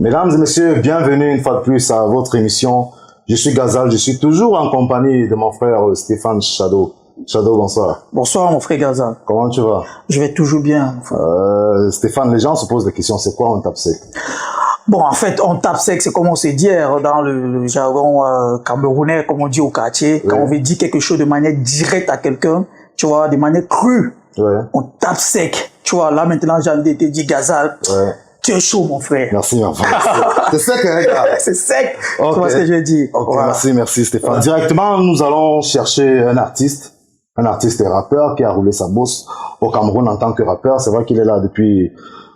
Mesdames et messieurs, bienvenue une fois de plus à votre émission. Je suis Gazal, je suis toujours en compagnie de mon frère Stéphane Shadow. Shadow, bonsoir. Bonsoir mon frère Gazal. Comment tu vas? Je vais toujours bien. Stéphane, les gens se posent des questions, c'est quoi on tape sec? Bon, en fait, on tape sec, c'est comme on s'est dit dans le jargon camerounais, comme on dit au quartier, quand on veut dire quelque chose de manière directe à quelqu'un, tu vois, de manière crue, on tape sec. Tu vois, là maintenant, j'ai envie de te dire, Gazal, tu es chaud, mon frère. Merci, mon frère. C'est sec, hein, gars? C'est sec. Okay. Tu vois ce que je dis? Voilà. Merci, Stéphane. Directement, nous allons chercher un artiste et rappeur qui a roulé sa bosse au Cameroun en tant que rappeur. C'est vrai qu'il est là depuis,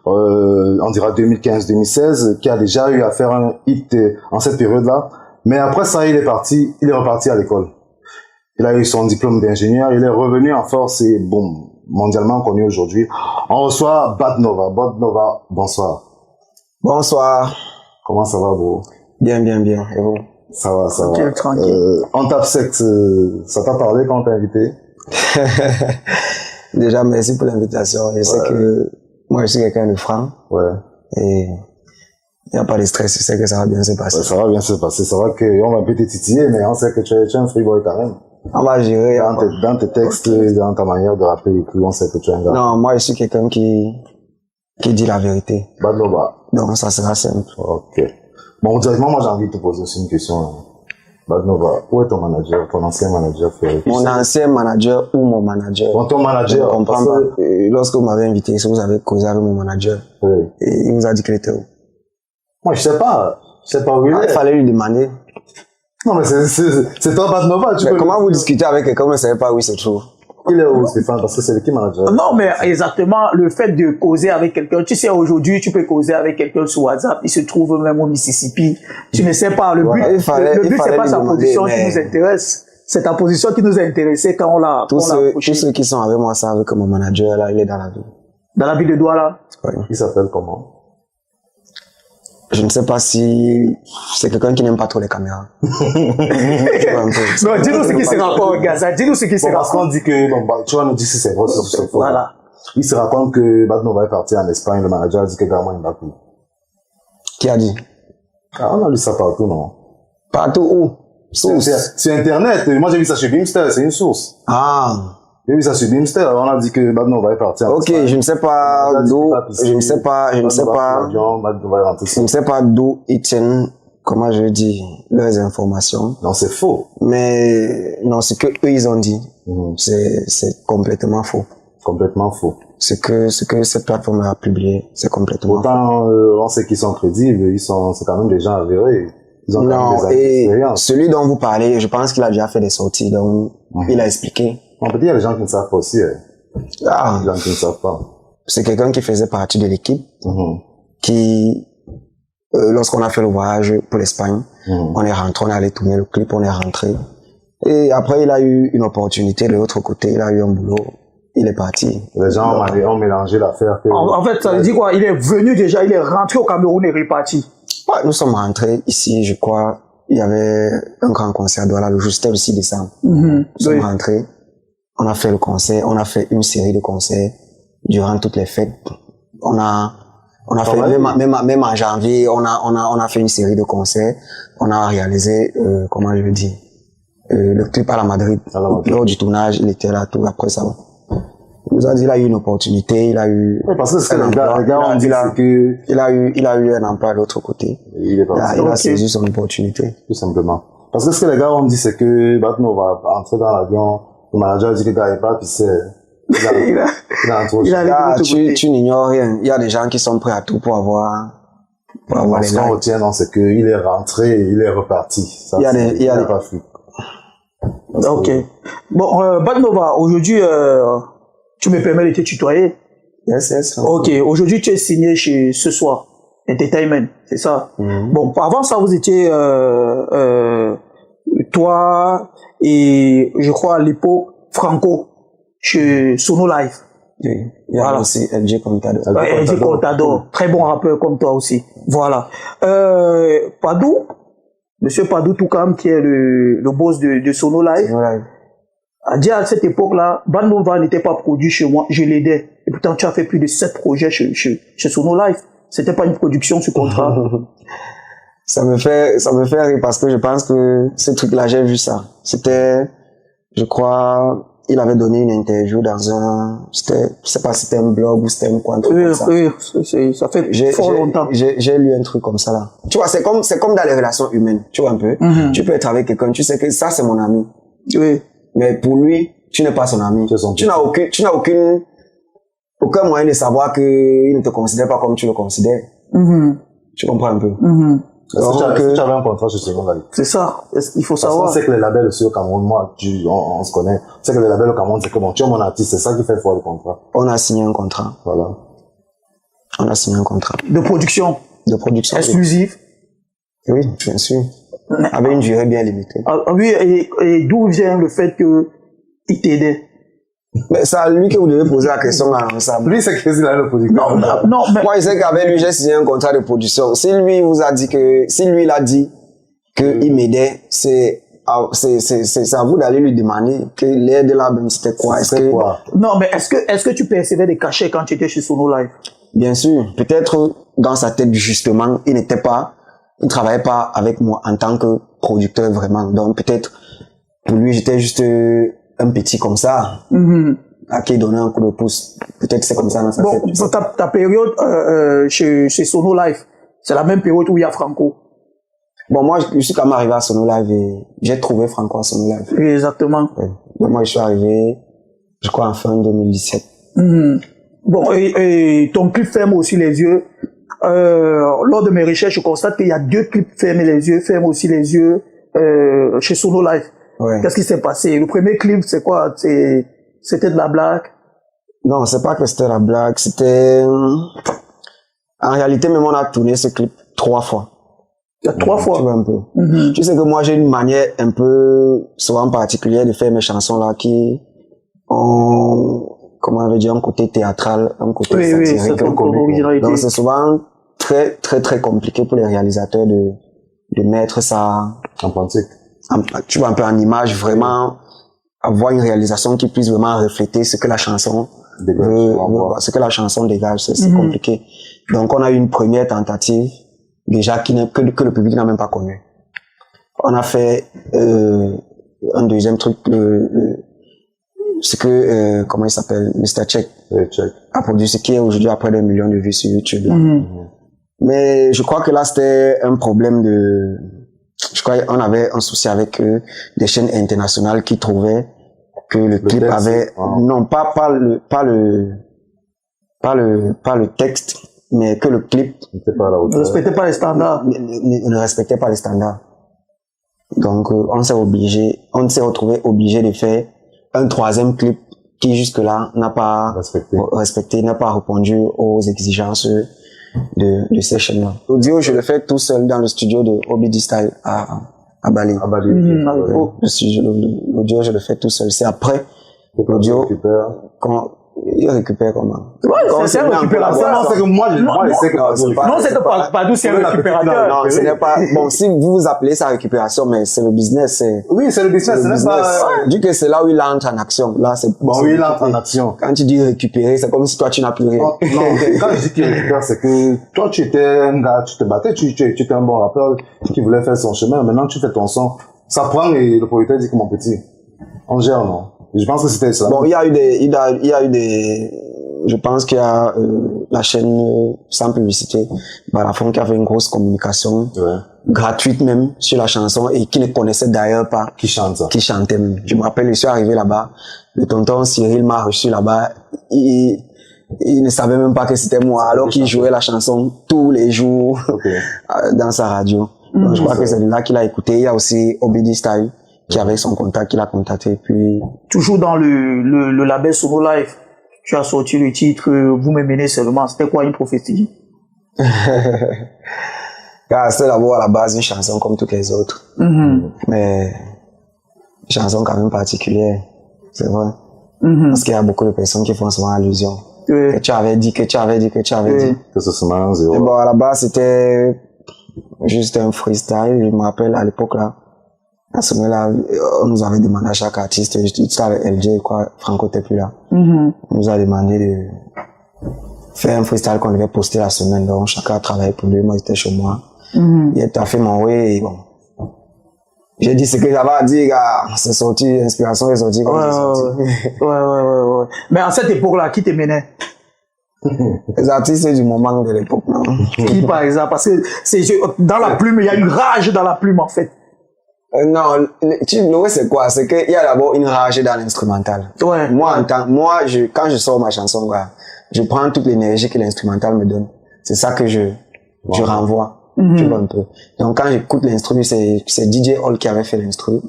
on dira 2015-2016, qui a déjà eu à faire un hit en cette période-là. Mais après ça, il est reparti à l'école. Il a eu son diplôme d'ingénieur, il est revenu en force et bon, mondialement connu aujourd'hui. On reçoit Bad Nova. Bad Nova, bonsoir. Bonsoir. Comment ça va, bro? Bien. Et vous? Ça va. Tranquille. On tape sexe, ça t'a parlé quand on t'a invité? Déjà, merci pour l'invitation. Je sais que moi, je suis quelqu'un de franc. Ouais. Et il n'y a pas de stress. Je sais que ça va bien se passer. Ouais, ça va bien se passer. C'est vrai qu'on va un peu te titiller, mais on sait que tu es un free-boy quand même. On va gérer. Dans tes textes, dans ta manière de rapper et tout, on sait que tu es un gars. Non, moi, je suis quelqu'un qui dit la vérité. Bad Nova. Donc, ça sera simple. Ok. Bon, directement, moi, j'ai envie de te poser aussi une question. Bad Nova, où est ton manager, ton ancien manager? Mon ancien manager ou mon manager? Bon, ton manager. Je comprends pas. Lorsque vous m'avez invité, si vous avez causé avec mon manager, et il vous a dit qu'il était où? Moi, je sais pas où il est. Il fallait lui demander. Non, mais c'est toi, Bad Nova, mais comment vous discutez avec quelqu'un, vous ne savez pas où il se trouve? Il est où, Stéphane? Parce que c'est le qui manager? Non, mais exactement, le fait de causer avec quelqu'un, tu sais, aujourd'hui, tu peux causer avec quelqu'un sur WhatsApp, il se trouve même au Mississippi. Tu ne sais pas, le but, c'est pas sa position qui nous intéresse. C'est ta position qui nous a intéressé quand on l'a approché. Tous ceux qui sont avec moi savent que mon manager, là, il est dans la ville. Dans la ville de Douala? Oui. Il s'appelle comment? Je ne sais pas si c'est quelqu'un qui n'aime pas trop les caméras. Non, dis-nous ce qui se raconte, Gaza. Dis-nous ce qui se raconte. Parce qu'on dit que, bon, bah, tu vas nous dire si c'est vrai, si c'est faux. Voilà. Il se raconte que Bad Nova est parti en Espagne, le manager a dit que Gamon il va plus. Qui a dit? Ah, on a lu ça partout, non? Partout où? Source. Sur Internet. Moi, j'ai vu ça chez Beamster, c'est une source. Ah. J'ai vu ça sur Beamster, on a dit que Bad Nova est parti en Espagne. Ok, je ne sais pas d'où, je ne sais pas d'où ils tiennent, comment je dis, leurs informations. Non, c'est faux. Mais, non, ce que eux, ils ont dit, c'est complètement faux. Complètement faux. Ce que cette plateforme a publié, c'est complètement faux. Pourtant, on sait qu'ils sont crédibles, c'est quand même des gens avérés. Ils ont quand même des expériences. Celui dont vous parlez, je pense qu'il a déjà fait des sorties, donc, il a expliqué. On peut dire qu'il y a des gens qui ne savent pas aussi. Ah. Des gens qui ne savent pas. C'est quelqu'un qui faisait partie de l'équipe, qui, lorsqu'on a fait le voyage pour l'Espagne, on est rentré, on est allé tourner le clip, on est rentré. Et après, il a eu une opportunité de l'autre côté, il a eu un boulot, il est parti. Les gens ont mélangé l'affaire. En fait, ça veut dire quoi? Il est venu déjà, il est rentré au Cameroun et reparti. Ouais, nous sommes rentrés ici, je crois, il y avait un grand concert de Douala, le jour, c'était le 6 décembre. Nous sommes rentrés. On a fait le concert, on a fait une série de concerts durant toutes les fêtes. On a fait, même en janvier, on a fait une série de concerts. On a réalisé, comment je veux dire, le clip à la Madrid. Lors du tournage, il était là, tout après ça. Il nous a dit, il a eu une opportunité, il a eu. Oui, parce que c'est les gars ont dit que. Il a eu un emploi de l'autre côté. Il a saisi son opportunité. Tout simplement. Parce que ce que les gars ont dit, c'est que, maintenant, on va entrer dans l'avion. Le manager dit que le gars est pas, puis c'est, tu n'ignores rien. Il y a des gens qui sont prêts à tout pour avoir les likes. Ce qu'on retient, non, c'est qu'il est rentré et il est reparti. Ça, il y a pas fou. Ok. Bon, Bad Nova, aujourd'hui, tu me permets de te tutoyer? Yes. Ok. Aujourd'hui, tu es signé chez Ce Soir Entertainment, c'est ça? Bon, avant ça, vous étiez, toi et je crois à l'époque Franco chez Sono Live. Oui. Il y a aussi LG Contador. LG Contador, très bon rappeur comme toi aussi. Voilà. Padou, Monsieur Padou Toukam, qui est le boss de Sono Live, a dit à cette époque-là, Bad Nova n'était pas produit chez moi, je l'aidais. Et pourtant, tu as fait plus de 7 projets chez Sono Live. c'était pas une production sur contrat. Ça me fait rire parce que je pense que ce truc-là, j'ai vu ça. C'était, je crois, il avait donné une interview dans un, je sais pas si c'était un blog ou c'était un quoi, un truc comme ça. Oui, ça fait fort longtemps. J'ai lu un truc comme ça là. Tu vois, c'est comme dans les relations humaines, tu vois un peu. Tu peux être avec quelqu'un, tu sais que ça c'est mon ami. Oui. Mais pour lui, tu n'es pas son ami. Tu n'as aucun moyen de savoir que il ne te considère pas comme tu le considères. Tu comprends un peu. Est-ce que tu avais un contrat sur Sono Live? C'est ça. Il faut savoir. Parce qu'on sait que les labels aussi au Cameroun, moi, on se connaît. On sait que les labels au Cameroun, c'est que bon, tu es mon artiste, c'est ça qui fait foi le contrat. On a signé un contrat. Voilà. On a signé un contrat. De production. De production. Exclusive. Oui, bien sûr. Avec une durée bien limitée. Oui, et d'où vient le fait que il t'aidait? Mais c'est à lui que vous devez poser la question ensemble. Lui, c'est qu'il a le producteur. Non, mais... Moi, je sais qu'avec lui, j'ai signé un contrat de production. Si lui vous a dit que, si lui il a dit qu'il m'aidait, c'est à vous d'aller lui demander que l'aide là, même c'était quoi? Non, mais est-ce que tu percevais des cachets quand tu étais chez Sono Live? Bien sûr. Peut-être, dans sa tête, justement, il ne travaillait pas avec moi en tant que producteur vraiment. Donc, peut-être, pour lui, j'étais juste un petit comme ça, à qui donnait un coup de pouce. Peut-être c'est comme ça dans sa tête. Bon, ta période chez Sono Live, c'est la même période où il y a Franco. Bon, moi, je suis quand même arrivé à Sono Live et j'ai trouvé Franco à Sono Live. Exactement. Ouais. Moi, je suis arrivé, je crois, en fin 2017. Bon, et ton clip Ferme aussi les yeux. Lors de mes recherches, je constate qu'il y a 2 clips Ferme les yeux, Ferme aussi les yeux chez Sono Live. Ouais. Qu'est-ce qui s'est passé? Le premier clip, c'est quoi? C'était de la blague? Non, c'est pas que c'était la blague, c'était... En réalité, même on a tourné ce clip 3 fois. 3 fois? Tu vois un peu. Tu sais que moi, j'ai une manière un peu, souvent particulière de faire mes chansons là qui ont, comment on veut dire, un côté théâtral, un côté satirique, un comique. Donc c'est souvent très, très, très compliqué pour les réalisateurs de mettre ça en pratique. Tu vois un peu en image, vraiment avoir une réalisation qui puisse vraiment refléter ce que la chanson ce que la chanson dégage, c'est compliqué. Donc on a eu une première tentative déjà que le public n'a même pas connu. On a fait un deuxième truc, ce que comment il s'appelle, Mr. Check a produit, ce qui est aujourd'hui à près d'1 million de vues sur YouTube là. Mais je crois que là c'était un problème je crois qu'on avait un souci avec des chaînes internationales qui trouvaient que le clip avait non pas le texte, mais que le clip ne respectait pas les standards. Ne respectait pas les standards. Donc on s'est retrouvé obligé de faire un 3e clip qui jusque-là n'a pas respecté, n'a pas répondu aux exigences de ces chaînes-là. L'audio, je le fais tout seul dans le studio de Obidi Style à Bali. L'audio, je le fais tout seul. C'est après l'audio il récupère comment? C'est un récupérateur. Non, c'est que moi, je sais que non, c'est que Badou, c'est un récupérateur. Non, ce n'est pas, bon, si vous appelez ça récupération, mais c'est le business, oui, c'est le business, c'est pas, du que c'est là où il entre en action. Là, c'est, bon, oui, il entre en action. Quand tu dis récupérer, c'est comme si toi, tu n'as plus rien. Non, quand je dis qu'il récupère, c'est que toi, tu étais un gars, tu te battais, tu étais un bon rappeur qui voulait faire son chemin. Maintenant, tu fais ton son. Ça prend et le producteur dit que mon petit, on gère, non? Je pense que c'était ça. Bon, il y a eu des, je pense qu'il y a la chaîne sans publicité, Balafon, qui avait une grosse communication gratuite même sur la chanson et qui ne connaissait d'ailleurs pas qui chantait même. Je me rappelle, je suis arrivé là-bas, le tonton Cyril m'a reçu là-bas, il ne savait même pas que c'était moi alors qu'il jouait la chanson tous les jours dans sa radio. Donc, je crois que c'est là qu'il a écouté. Il y a aussi Obidi Style qui avait son contact, qu'il a contacté, puis... Toujours dans le label Sono Live, tu as sorti le titre « Vous me menez seulement ». C'était quoi, une prophétie? C'était d'abord à la base une chanson comme toutes les autres. Mais une chanson quand même particulière, c'est vrai. Parce qu'il y a beaucoup de personnes qui font souvent allusion. Que tu avais dit. Que ce semaine zéro. Et bon, à la base, c'était juste un freestyle, je me rappelle à l'époque là. À ce moment-là, on nous avait demandé à chaque artiste, j'étais avec LJ, quoi, Franco t'es plus là. On nous a demandé de fait un freestyle qu'on devait poster la semaine. Donc, chacun a travaillé pour lui. Moi, j'étais chez moi. Il a fait mon way et bon. J'ai dit ce que j'avais à dire, gars. C'est sorti, l'inspiration est sortie comme c'est sorti. Ouais. Mais à cette époque-là, qui te menait? Les artistes du moment de l'époque, non? Qui, par exemple? Parce que dans la plume, il y a une rage dans la plume, en fait. Non, c'est quoi? C'est qu'il y a d'abord une rage dans l'instrumental. Ouais. Quand je sors ma chanson, gars, je prends toute l'énergie que l'instrumental me donne. C'est ça que je renvoie. Tu vois un peu. Donc, quand j'écoute l'instru, c'est DJ Hall qui avait fait l'instru.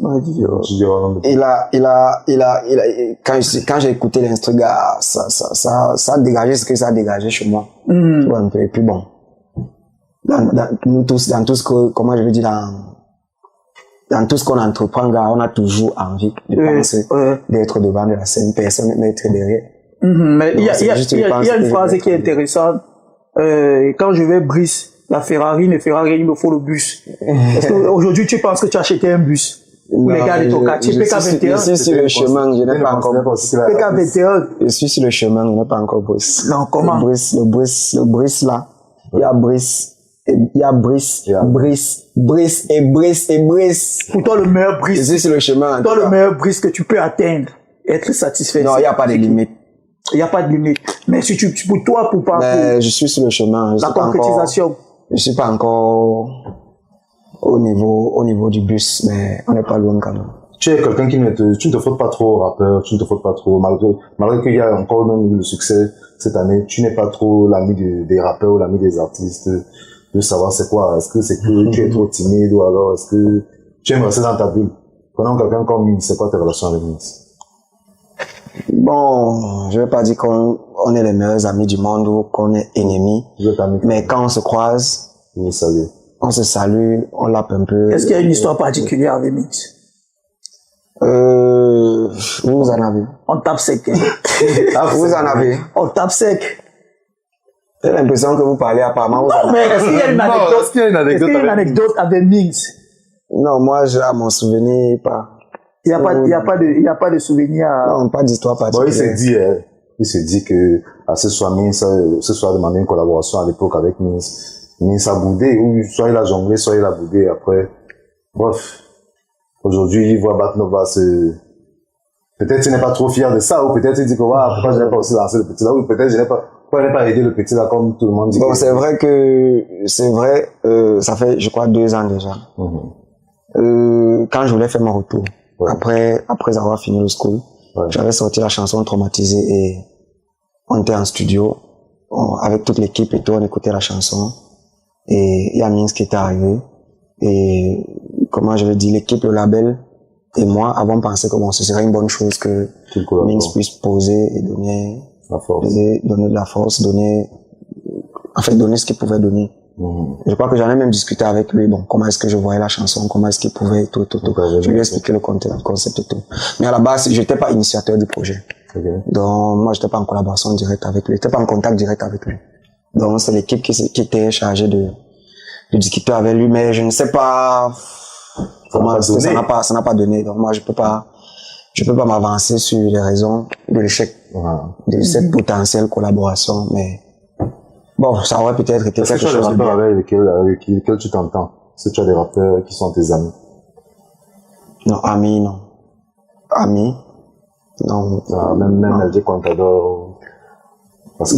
Quand j'ai écouté l'instru, gars, ça a dégagé ce que ça a dégagé chez moi. Tu vois un peu. Et puis bon. Dans tout ce que, comment je veux dire, dans tout ce qu'on entreprend, gars, on a toujours envie de penser, d'être devant de la scène, personne n'être derrière. Mais il y a une phrase qui est intéressante. Quand je vais Brice, la Ferrari, il me faut le bus. Est-ce qu'aujourd'hui, tu penses que tu as acheté un bus? Ou les gars de ton quartier, PK21? Je suis sur le chemin, je n'ai pas encore PK21? Je suis sur le chemin, je n'ai pas encore Brice. Non, comment? Le Brice là. Il y a Brice. Il y a Brice et Brice. Pour toi, le meilleur Brice. Je suis sur le chemin. Pour toi, le meilleur Brice que tu peux atteindre, être satisfait. Non, il n'y a pas de limite. Il n'y a pas de limite. Mais si pour toi, pour pas. Mais je suis sur le chemin. La concrétisation. Je suis pas encore au niveau du bus, mais on n'est pas loin quand même. Tu es quelqu'un tu ne te frottes pas trop au rappeur, tu ne te frottes pas trop, malgré qu'il y a encore même le succès cette année, tu n'es pas trop l'ami des rappeurs ou l'ami des artistes, de savoir c'est quoi, est-ce que c'est que tu es trop timide ou alors est-ce que tu aimes rester dans ta bulle? Prenons quelqu'un comme Mins, c'est quoi tes relations avec Mins? Bon, je vais pas dire qu'on est les meilleurs amis du monde ou qu'on est ennemis, mais quand on se croise, on se salue, on lappe un peu. Est-ce qu'il y a une histoire particulière avec Mins? Vous en avez? On tape sec. Vous en avez? On tape sec. J'ai l'impression que vous parlez apparemment. Non, mais est-ce qu'il y a une anecdote avec Mins? Non, moi, j'ai à mon souvenir, pas. Il y a pas de souvenir. Non, pas d'histoire particulière. Bon, il s'est dit que, à ce soir, demandé une collaboration à l'époque avec Mins. Mins a boudé, ou soit il a jonglé, soit il a boudé après. Bref. Aujourd'hui, il voit Batnova peut-être il n'est pas trop fier de ça, ou peut-être il dit que, pourquoi je n'ai pas aussi lancé le petit là, ou peut-être pourquoi je n'ai pas aidé le petit là, comme tout le monde dit. Bon, c'est vrai, ça fait, je crois, 2 ans déjà. Quand je voulais faire mon retour, après avoir fini le school, j'avais sorti la chanson Traumatisée et on était en studio, avec toute l'équipe et tout, on écoutait la chanson. Et il y a Mins qui était arrivé. Et, comment je vais dire, l'équipe, le label et moi avons pensé que bon, ce serait une bonne chose que Mins puisse poser et donner de la force, donner ce qu'il pouvait donner. Je crois que j'en ai même discuté avec lui, bon, comment est-ce que je voyais la chanson, comment est-ce qu'il pouvait, tout. Je lui ai expliqué le concept et tout. Mais à la base, j'étais pas initiateur du projet. Donc, moi, j'étais pas en collaboration directe avec lui, j'étais pas en contact direct avec lui. Donc, c'est l'équipe qui était chargée de discuter avec lui, mais je ne sais pas comment ça n'a pas donné. Donc, moi, je peux pas m'avancer sur les raisons de l'échec de cette potentielle collaboration, mais bon, ça aurait peut-être été quelque chose de bien. Avec lesquels tu t'entends? Est-ce que tu as des rappeurs qui sont tes amis? Non, amis, non. Amis? Non. Même LG Contador.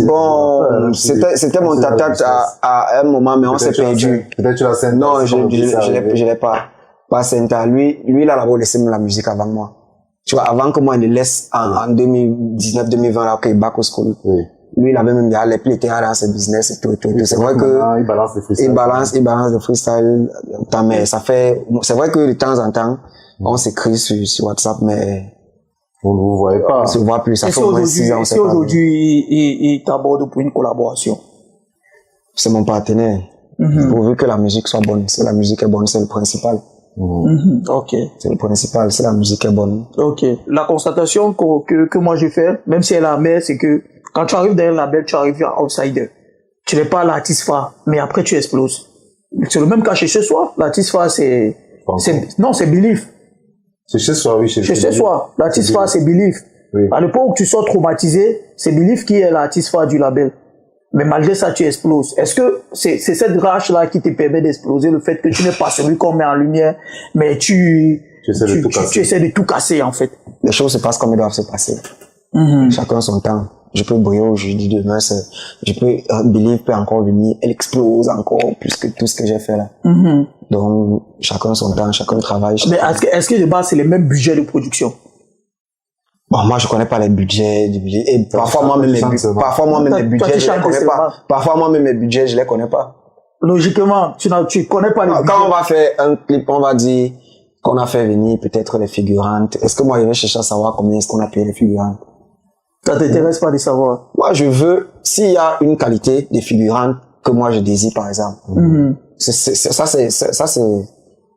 Bon, c'était mon tata à un moment, mais on s'est perdu. Peut-être tu l'as senti. Non, je l'ai pas. Pas Senta. Lui, il a d'abord laissé la musique avant moi. Tu vois, avant que moi, il le laisse en 2019-2020, là, qu'il back au school. Oui. Lui, il avait même déjà les plis, il était dans ses business et tout. C'est vrai que, il balance le freestyle. Il balance le freestyle. Mais c'est vrai que de temps en temps, on s'écrit sur WhatsApp, mais on ne vous voyez pas. On se voit plus. Ça fait au moins 6 ans. Si aujourd'hui, il t'aborde pour une collaboration? C'est mon partenaire. Pourvu que la musique soit bonne. Si la musique est bonne, c'est le principal. Ok. C'est le principal, si la musique est bonne. Ok. La constatation que moi j'ai fait, même si elle est amère, c'est que quand tu arrives dans un label, tu arrives en outsider. Tu n'es pas l'artiste phare, mais après tu exploses. C'est le même cas chez Ce Soir. L'artiste phare, c'est Belief. C'est chez soi, oui. Chez Ce Soir. L'artiste phare, c'est Belief. Oui. À l'époque où tu sors Traumatisé, c'est Belief qui est l'artiste phare du label. Mais malgré ça, tu exploses. Est-ce que c'est cette rage-là qui te permet d'exploser, le fait que tu n'es pas celui qu'on met en lumière, mais tu essaies de tout casser, en fait? Les choses se passent comme elles doivent se passer. Chacun son temps. Je peux briller aujourd'hui, demain, je peux, Believe peut encore venir, elle explose encore plus que tout ce que j'ai fait là. Donc, chacun son temps, chacun travaille. Mais est-ce que de base, c'est les mêmes budgets de production? Bon, moi, je connais pas les budgets du budget. Et parfois, moi-même, mes budgets, je les connais pas. Parfois, moi-même, mes budgets, je les connais pas. Logiquement, tu connais pas les budgets. Quand on va faire un clip, on va dire qu'on a fait venir peut-être les figurantes. Est-ce que moi, je vais chercher à savoir combien est-ce qu'on a payé les figurantes? Ça t'intéresse pas de savoir? Moi, je veux, s'il y a une qualité des figurantes que moi je désire, par exemple. Ça, c'est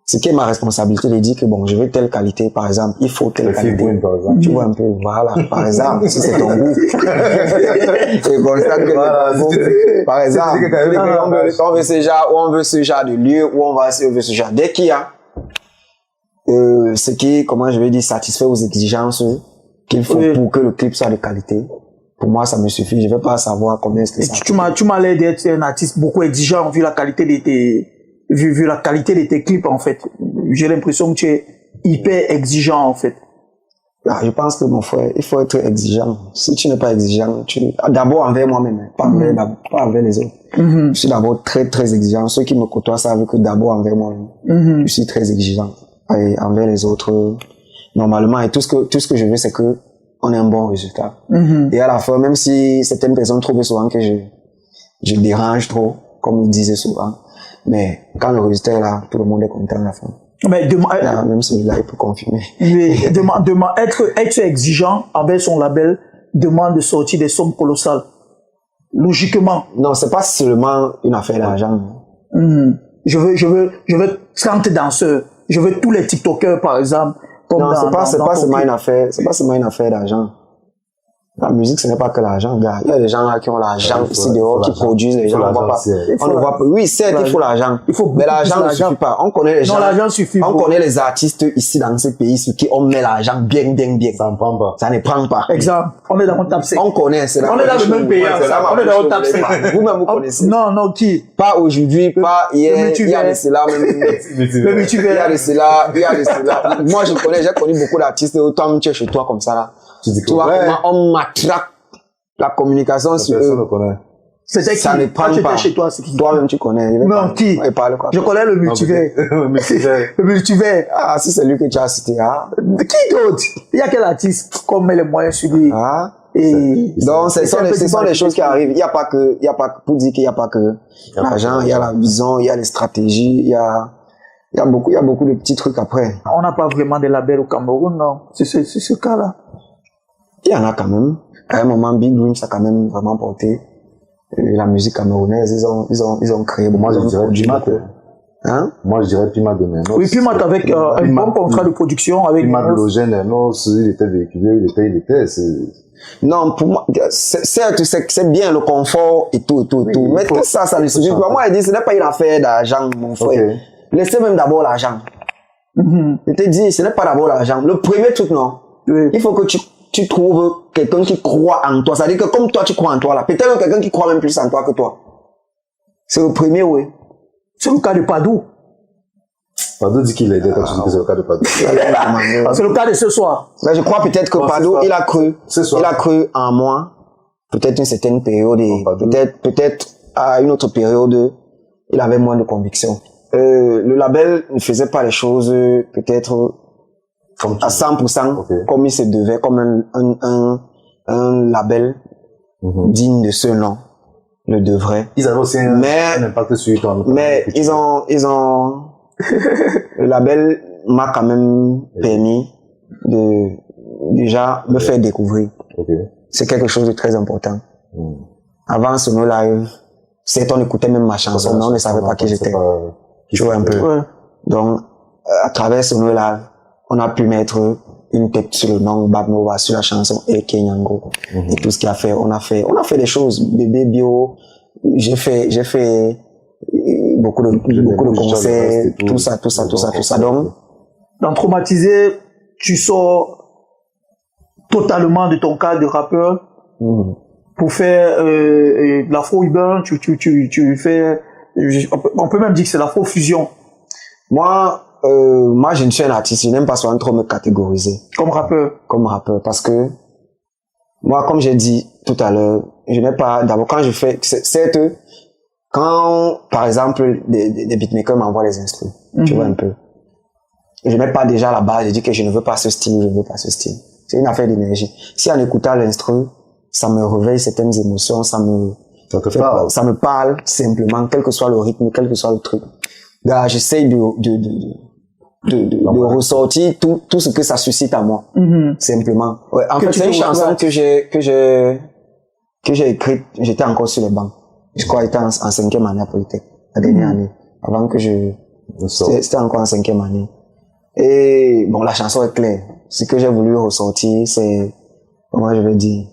ce qui est ma responsabilité de dire que bon, je veux telle qualité, par exemple, il faut telle qualité. Par exemple. Tu vois un peu, voilà, par exemple, si c'est ton goût. C'est comme ça que voilà, par exemple, on veut ce genre de lieu, ou on veut ce genre. Dès qu'il y a ce qui, comment je vais dire, satisfait aux exigences qu'il faut pour que le clip soit de qualité. Pour moi, ça me suffit. Je ne veux pas savoir combien est-ce que ça coûte. Tu m'as l'air d'être un artiste beaucoup exigeant vu la qualité de tes clips, en fait. J'ai l'impression que tu es hyper exigeant, en fait. Ah, je pense que mon frère, il faut être exigeant. Si tu n'es pas exigeant, d'abord envers moi-même, pas envers les autres. Je suis d'abord très, très exigeant. Ceux qui me côtoient savent que d'abord envers moi-même, je suis très exigeant. Et envers les autres, normalement, et tout ce que je veux, c'est que on ait un bon résultat. Et à la fin, même si certaines personnes trouvent souvent que je dérange trop, comme ils disaient souvent, mais quand le résultat est là, tout le monde est content à la fin. Mais même celui-là, il peut confirmer. Être exigeant envers son label demande de sortir des sommes colossales. Logiquement. Non, c'est pas seulement une affaire d'argent. Je veux 30 danseurs. Je veux tous les TikTokers, par exemple. Non, c'est pas seulement une affaire d'argent. La musique, ce n'est pas que l'argent, gars. Il y a des gens là qui ont l'argent ici dehors, qui produisent, les gens ne voient pas. On ne voit pas. Oui, certes, il faut l'argent. Mais l'argent ne suffit pas. On connaît les gens. Non, l'argent suffit. On connaît les artistes ici dans ce pays sur qui on met l'argent bien. Ça ne prend pas. Ça ne prend pas. Exemple, on est dans mon top 5. On connaît, c'est là. On est dans le même pays. On est dans mon top 5. Vous-même, vous connaissez. Non, qui? Pas aujourd'hui, pas hier. Il y a de cela, même. Il y a de cela. Moi, j'ai connu beaucoup d'artistes. Toi, tu es chez toi comme ça, là. Tu vois comment on matraque la communication sur eux. Ça ne prend pas. Chez toi, c'est qui? Toi-même, tu connais. Non, qui? Je connais le multivers. Le multivers. Ah, si c'est lui que tu as cité, ah. Qui d'autre? Il y a quel artiste qu'on met les moyens sur lui? Ah. Donc, ce sont les choses qui arrivent. Il y a pas que, pour dire qu'il n'y a pas que l'argent, il y a la vision, il y a les stratégies, il y a beaucoup de petits trucs après. On n'a pas vraiment de label au Cameroun, non? C'est ce cas-là. Il y en a quand même. À un moment, Big Dreams a quand même vraiment porté la musique camerounaise. Ils ont créé beaucoup. Moi, je dirais Pimat. Hein? Moi, je dirais Pimat de Menos. Oui, Pimat avec un bon contrat de production avec Pimat de Logène, il était véhiculé, il était. Non, pour moi, certes, c'est bien le confort et tout. Mais tout ça ne suffit pas. Moi, je dis, ce n'est pas une affaire d'argent, mon frère. Laissez même d'abord l'argent. Je te dis, ce n'est pas d'abord l'argent. Le premier truc, non. Il faut que tu trouves quelqu'un qui croit en toi. C'est-à-dire que comme toi, tu crois en toi, là. Peut-être quelqu'un qui croit même plus en toi que toi. C'est le premier, oui. C'est le cas de Padou. Padou dit qu'il est aidé, quand tu dis que c'est le cas de Padou. C'est le cas de ce soir. Mais je crois peut-être que Padou, il a cru en moi. Peut-être une certaine période et peut-être à une autre période, il avait moins de conviction. Le label ne faisait pas les choses peut-être à 100% comme il se devait, comme un label digne de ce nom le devrait. Ils avaient aussi un impact sur toi. Mais ils ont le label m'a quand même permis de déjà me faire découvrir. C'est quelque chose de très important. Avant Sono Live, on écoutait même ma chanson, mais on ne savait pas qui j'étais. Tu vois un peu. Donc, à travers Sono Live, on a pu mettre une tête sur le nom Bad Nova, sur la chanson et Kenyango. Et tout ce qu'il a fait, on a fait des choses. Bébé Bio, j'ai fait beaucoup de concerts, tout ça. Donc, dans Traumatisé, tu sors totalement de ton cadre de rappeur pour faire de l'afro-urbain, tu fais, on peut même dire que c'est l'afro-fusion. Moi, je ne suis un artiste, je n'aime pas souvent trop me catégoriser. Comme rappeur. Comme rappeur, parce que moi, comme j'ai dit tout à l'heure, je n'ai pas, d'abord quand je fais, certes, quand, par exemple, des beatmakers m'envoient les instruments, tu vois un peu, je n'ai pas déjà la base, je dis que je ne veux pas ce style, je ne veux pas ce style. C'est une affaire d'énergie. Si en écoutant l'instru, ça me réveille certaines émotions, ça me parle simplement, quel que soit le rythme, quel que soit le truc. Là, j'essaye de ressortir tout ce que ça suscite à moi. Simplement. Ouais, en fait, c'est une chanson que j'ai écrite, j'étais encore sur les bancs. Je crois que j'étais en 5e année à Polytech, la dernière année. Avant que c'était encore en 5e année. Et bon, la chanson est claire. Ce que j'ai voulu ressortir, c'est, comment je vais dire,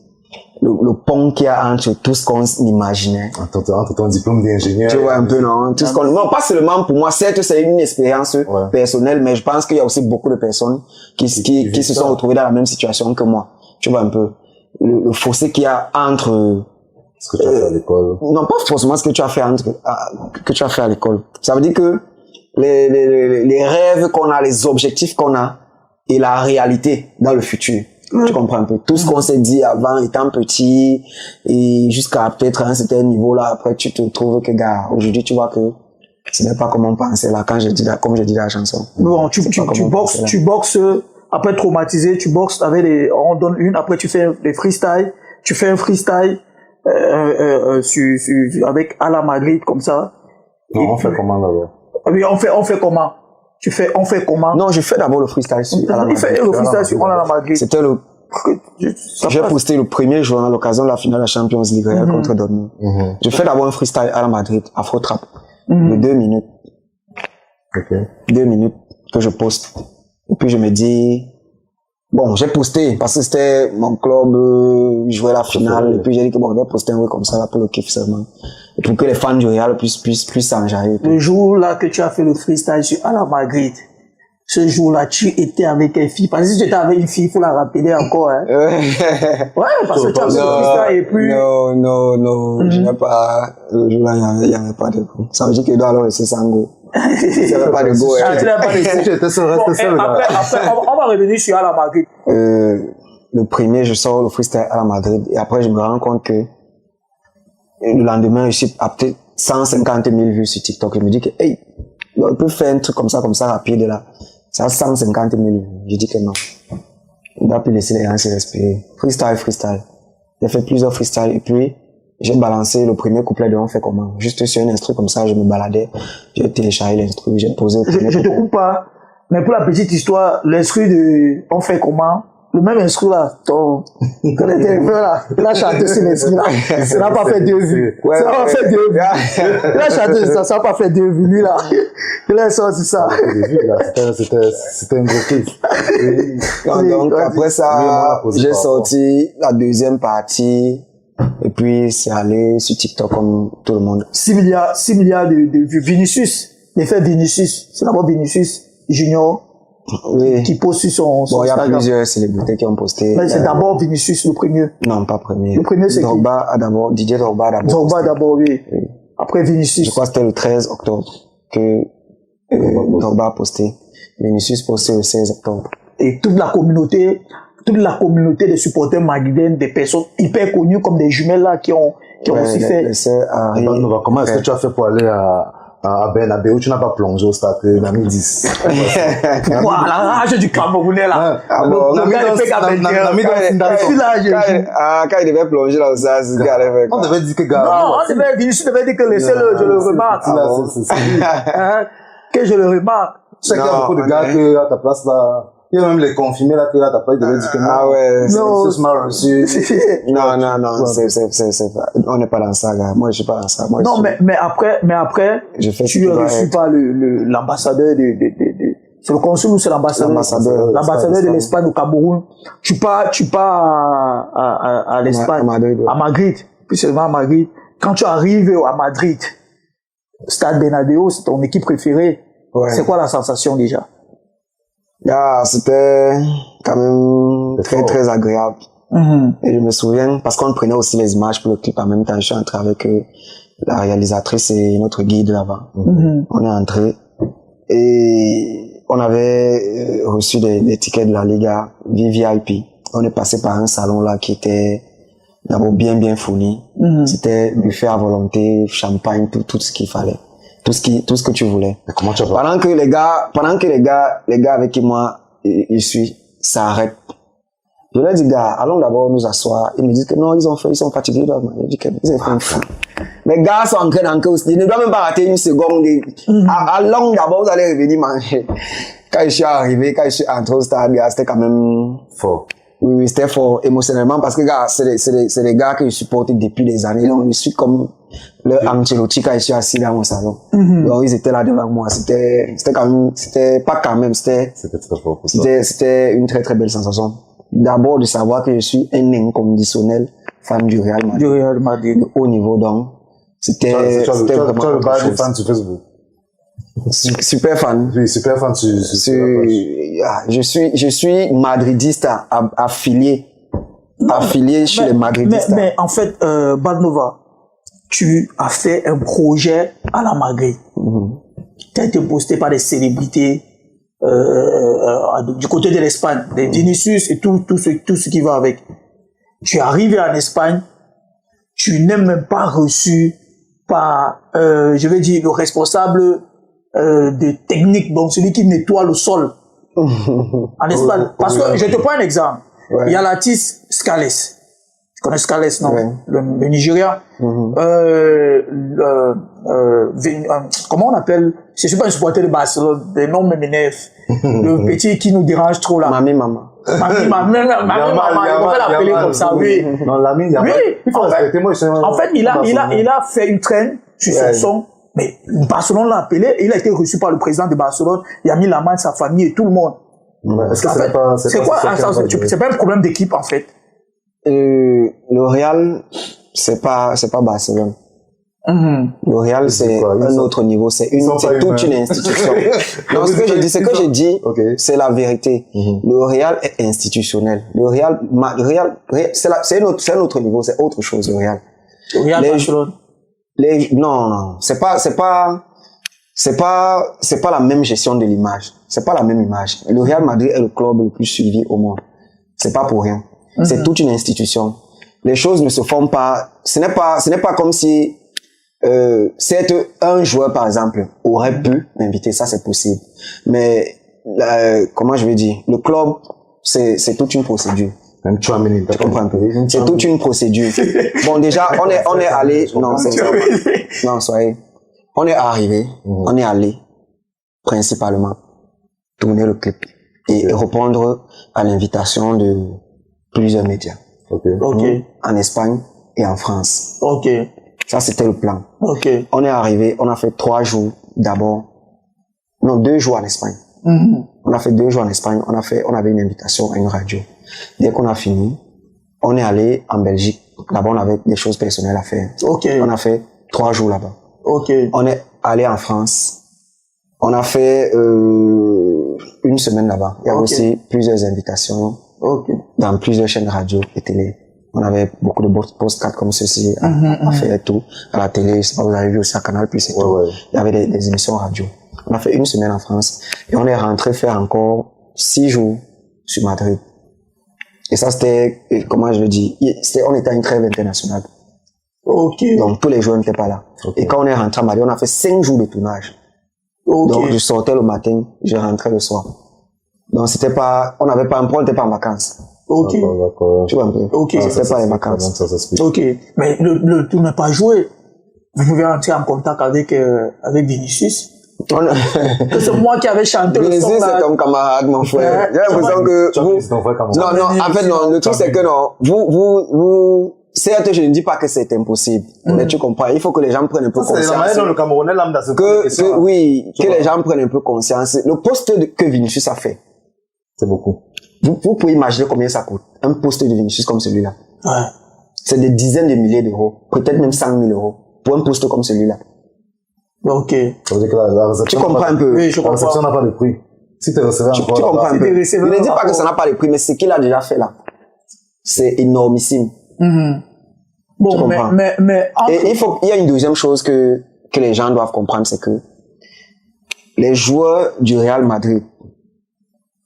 le pont qu'il y a entre tout ce qu'on imaginait. Entre ton diplôme d'ingénieur. Tu vois un peu, non? Tout ce qu'on, non, pas seulement pour moi. Certes, c'est une expérience personnelle, mais je pense qu'il y a aussi beaucoup de personnes qui se sont retrouvées dans la même situation que moi. Tu vois un peu. Le fossé qu'il y a entre, ce que tu as fait à l'école. Non, pas forcément ce que tu as fait que tu as fait à l'école. Ça veut dire que les rêves qu'on a, les objectifs qu'on a, et la réalité dans le futur. Tu comprends un peu. Tout ce qu'on s'est dit avant, étant petit, et jusqu'à peut-être un certain niveau là, après tu te trouves que, gars, aujourd'hui tu vois que ce n'est pas comme on pensait là, comme je dis la chanson. Bon, tu boxes, après traumatisé, tu boxes avec on donne une, après tu fais des freestyles, tu fais un freestyle, avec à la Marguerite, comme ça. Non, on fait comment d'abord? Oui, on fait comment? On fait comment? Non, je fais d'abord le freestyle sur à la Marguerite. Il fait le freestyle sur à la Marguerite. C'était j'ai posté le premier jour à l'occasion de la finale de la Champions League contre Dortmund. Je fais d'abord un freestyle à la Madrid, Afro Trap, de 2 minutes. 2 minutes que je poste. Et puis je me dis, bon, j'ai posté parce que c'était mon club, jouait la finale. Et puis j'ai dit que bon, on va poster un truc comme ça là, pour le kiff seulement. Et pour que les fans du Real puissent s'enjailler. Le jour là que tu as fait le freestyle sur à la Marguerite, ce jour-là, tu étais avec une fille. Parce que si tu étais avec une fille, il faut la rappeler encore, hein. Ouais, parce que tu as fait le freestyle et puis... Non, je n'ai pas, le jour-là, il n'y avait pas de go. Ça veut dire qu'il doit alors rester sans go. Il n'y avait pas de go, hein. Tu n'as pas de go. Tu étais seul, après, on va revenir sur à la Marguerite. Le premier, je sors le freestyle à la Madrid et après, je me rends compte que le lendemain, je suis à peut-être 150 000 vues sur TikTok. Je me dis que, hey, on peut faire un truc comme ça rapide là. Ça a 150 000 vues. Je dis que non. On doit plus laisser les gens se respirer. Freestyle. J'ai fait plusieurs freestyles et puis, j'ai balancé le premier couplet de On fait comment. Juste sur un instru comme ça, je me baladais. J'ai téléchargé l'instru, j'ai posé le premier couplet. Je te coupe pas. Mais pour la petite histoire, l'instru de On fait comment, le même instru là, quand il a chanté sur l'instru là, ça n'a pas fait 2 vues. Ça n'a pas fait 2 vues. Il a chanté ça n'a pas fait 2 vues, lui là. Il a sorti ça. C'était un gros kiff. Donc après ça, j'ai sorti la deuxième partie. Et puis c'est allé sur TikTok comme tout le monde. 6 milliards de vues. Vinicius, l'effet Vinicius, c'est d'abord Vinicius Junior. Oui. Qui poste sur son bon, il y a plusieurs célébrités qui ont posté. Mais c'est d'abord Vinicius le premier. Non, pas premier. Le premier c'est Drogba a d'abord, Didier Drogba a d'abord. Drogba d'abord, oui. Après Vinicius. Je crois que c'était le 13 octobre que Drogba a posté. Vinicius posté le 16 octobre. Et toute la communauté des supporters madrilènes, des personnes hyper connues comme des jumelles là qui ont aussi fait. Comment est-ce que tu as fait pour aller à Bernabéu, tu n'as pas plongé au stade 2010. Pourquoi? La rage du Camerounais là. Quand il devait plonger là, ça, c'est ce gars là. On devait dire que gars. Non, Vinicius devait dire que laissez-le, je le remarque. Que je le remarque. C'est qu'il y a beaucoup de gars que à ta place là. Il y a même les confirmés là que là, t'as pas devait dire que non. Ah ouais. Non. Non, c'est pas, on n'est pas dans ça, gars. Moi, je suis pas dans ça. Moi, non, mais après, tu es reçu par l'ambassadeur c'est le consul ou c'est l'ambassadeur? L'ambassadeur de l'Espagne au Cameroun. Tu pars à l'Espagne. À Madrid. Plus seulement à Madrid. Quand tu arrives à Madrid, Stade Bernabéu, c'est ton équipe préférée. Ouais. C'est quoi la sensation déjà? C'était quand même très agréable. Et je me souviens, parce qu'on prenait aussi les images pour le clip en même temps, je suis entré avec la réalisatrice et notre guide là-bas. On est entré et on avait reçu des tickets de la Liga VIP. On est passé par un salon là qui était d'abord bien fourni. C'était buffet à volonté, champagne, tout ce qu'il fallait. Tout ce que tu voulais. Mais comment tu as pendant que les gars avec qui moi je suis s'arrêtent. Je leur dis, gars, allons d'abord nous asseoir. Ils me disent que non, ils sont fatigués. Je dis qu'ils ont fait un fou. Les gars sont en train d'enquêter aussi. Ils ne doivent même pas rater une seconde. Allons d'abord, vous allez revenir manger. Quand je suis arrivé, quand je suis entré au stade, c'était quand même fort. Oui, c'était fort émotionnellement parce que, gars, c'est des gars que je supporte depuis des années. Donc, je suis comme le Ancelotti quand je suis assis dans mon salon. Donc, ils étaient là devant moi. C'était très fort pour toi. C'était une très belle sensation. D'abord, de savoir que je suis un inconditionnel fan du Real Madrid. Du Real Madrid. Au niveau, donc, c'était vraiment tu as le bail des fans sur Facebook. Super fan. Oui, super fan sur je suis madridiste affilié chez les madridistes. Mais en fait, Badnova, tu as fait un projet à la Madrid. Tu as été posté par des célébrités du côté de l'Espagne, des Vinicius et tout ce qui va avec. Tu es arrivé en Espagne, tu n'es même pas reçu par, je vais dire, le responsable de technique, donc celui qui nettoie le sol en Espagne. Parce que je te prends un exemple. Il y a l'artiste Scales. Tu connais Scales, non? Le Nigérien. Comment on appelle? Je suis pas un supporter de Barcelone, des noms m'énervent. Le petit qui nous dérange trop là. Mamie maman. Il faut l'appeler comme ça, oui. Non, l'ami, il y a oui. Il faut respecter moi. En fait, il a fait une traîne sur son son. Mais Barcelone l'a appelé et il a été reçu par le président de Barcelone. Il a mis la main de sa famille et tout le monde. Est-ce que c'est quoi? C'est pas un problème d'équipe en fait. Le Real, c'est pas Barcelone. Le Real, c'est un autre niveau. C'est toute une institution. Non, ce que je dis, c'est la vérité. Le Real est institutionnel. Le Real, c'est un autre niveau. C'est autre chose, le Real. Le Real Barcelone. Non, c'est pas la même gestion de l'image. C'est pas la même image. Le Real Madrid est le club le plus suivi au monde. C'est pas pour rien. C'est toute une institution. Les choses ne se font pas. Ce n'est pas comme si c'est un joueur par exemple aurait pu m'inviter, ça c'est possible. Mais comment je vais dire, le club c'est toute une procédure. Même tu comprends un peu. C'est toute une procédure. Bon, déjà, on est allé, soyez. On est arrivé, on est allé, principalement, tourner le clip et répondre à l'invitation de plusieurs médias. En Espagne et en France. Ça, c'était le plan. On est arrivé, on a fait 2 jours en Espagne. On a fait 2 jours en Espagne, on avait une invitation à une radio. Dès qu'on a fini, on est allé en Belgique. Là-bas, on avait des choses personnelles à faire. On a fait 3 jours là-bas. On est allé en France. On a fait 1 semaine là-bas. Il y avait aussi plusieurs invitations dans plusieurs chaînes radio et télé. On avait beaucoup de postcards comme ceci à faire et tout. À la télé, je sais pas, vous avez vu aussi à Canal+, et tout. Il y avait des émissions radio. On a fait 1 semaine en France et on est rentré faire encore 6 jours sur Madrid. Et ça, c'était, comment je le dis, on était à une trêve internationale. Donc, tous les joueurs n'étaient pas là. Et quand on est rentré à Madrid, on a fait 5 jours de tournage. Donc, je sortais le matin, je rentrais le soir. Donc, c'était pas, on n'avait pas un point, on n'était pas en vacances. Tu vois un peu. C'était pas les vacances. Mais le tour n'a pas joué. Vous pouvez entrer en contact avec Vinicius. C'est moi qui avais chanté le son. Vinicius, c'est ton camarade, mon frère. J'ai l'impression que en fait, non, le truc, c'est que non, vous, certes, je ne dis pas que c'est impossible. Mais tu comprends, il faut que les gens prennent un peu conscience. C'est la manière dont le Camerounais lambda se que les gens prennent un peu conscience. Le poste que Vinicius a fait, c'est beaucoup. Vous pouvez imaginer combien ça coûte. Un poste de Vinicius comme celui-là. C'est des dizaines de milliers d'euros. Peut-être même 100 000 euros. Pour un poste comme celui-là. Ça veut dire que la réception, tu comprends un peu. Oui, la réception n'a pas de prix. Si tu recevais encore. Tu comprends un peu. Je ne dis pas que ça n'a pas de prix, mais c'est qu'il a déjà fait là. C'est énormissime. Bon, mais et il y a une deuxième chose que les gens doivent comprendre, c'est que les joueurs du Real Madrid,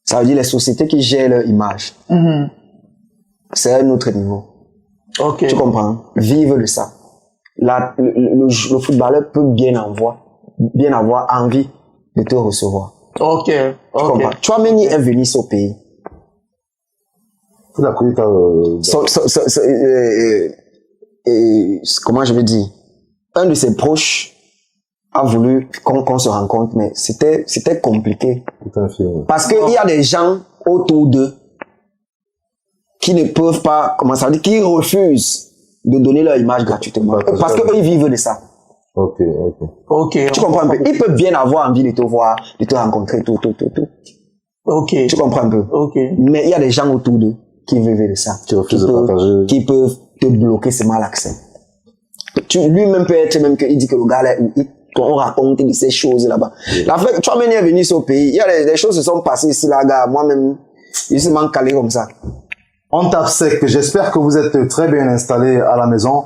ça veut dire les sociétés qui gèrent leur image, c'est un autre niveau. Okay. Tu comprends? Vivre de ça. Le footballeur peut bien avoir envie de te recevoir. Ok. Tu comprends? Tchouaméni est venu au pays. Comment je vais dire? Un de ses proches a voulu qu'on se rencontre, mais c'était compliqué. Parce qu'il y a des gens autour d'eux qui ne peuvent pas, comment ça veut dire, qui refusent de donner leur image gratuitement. Parce qu'eux, ils vivent de ça. Ok. Tu comprends un peu? Ils peuvent bien avoir envie de te voir, de te rencontrer, tout. Ok. Tu comprends un peu? Ok. Mais il y a des gens autour d'eux qui vivent de ça. Qui peuvent te bloquer ce mal accès. Lui-même peut être même qu'il dit que le gars là, on raconte de ces choses là-bas. La fois que tu es venu au pays, il y a des choses qui se sont passées ici là, gars. Moi-même, je suis manqué calé comme ça. On tape sec. J'espère que vous êtes très bien installés à la maison.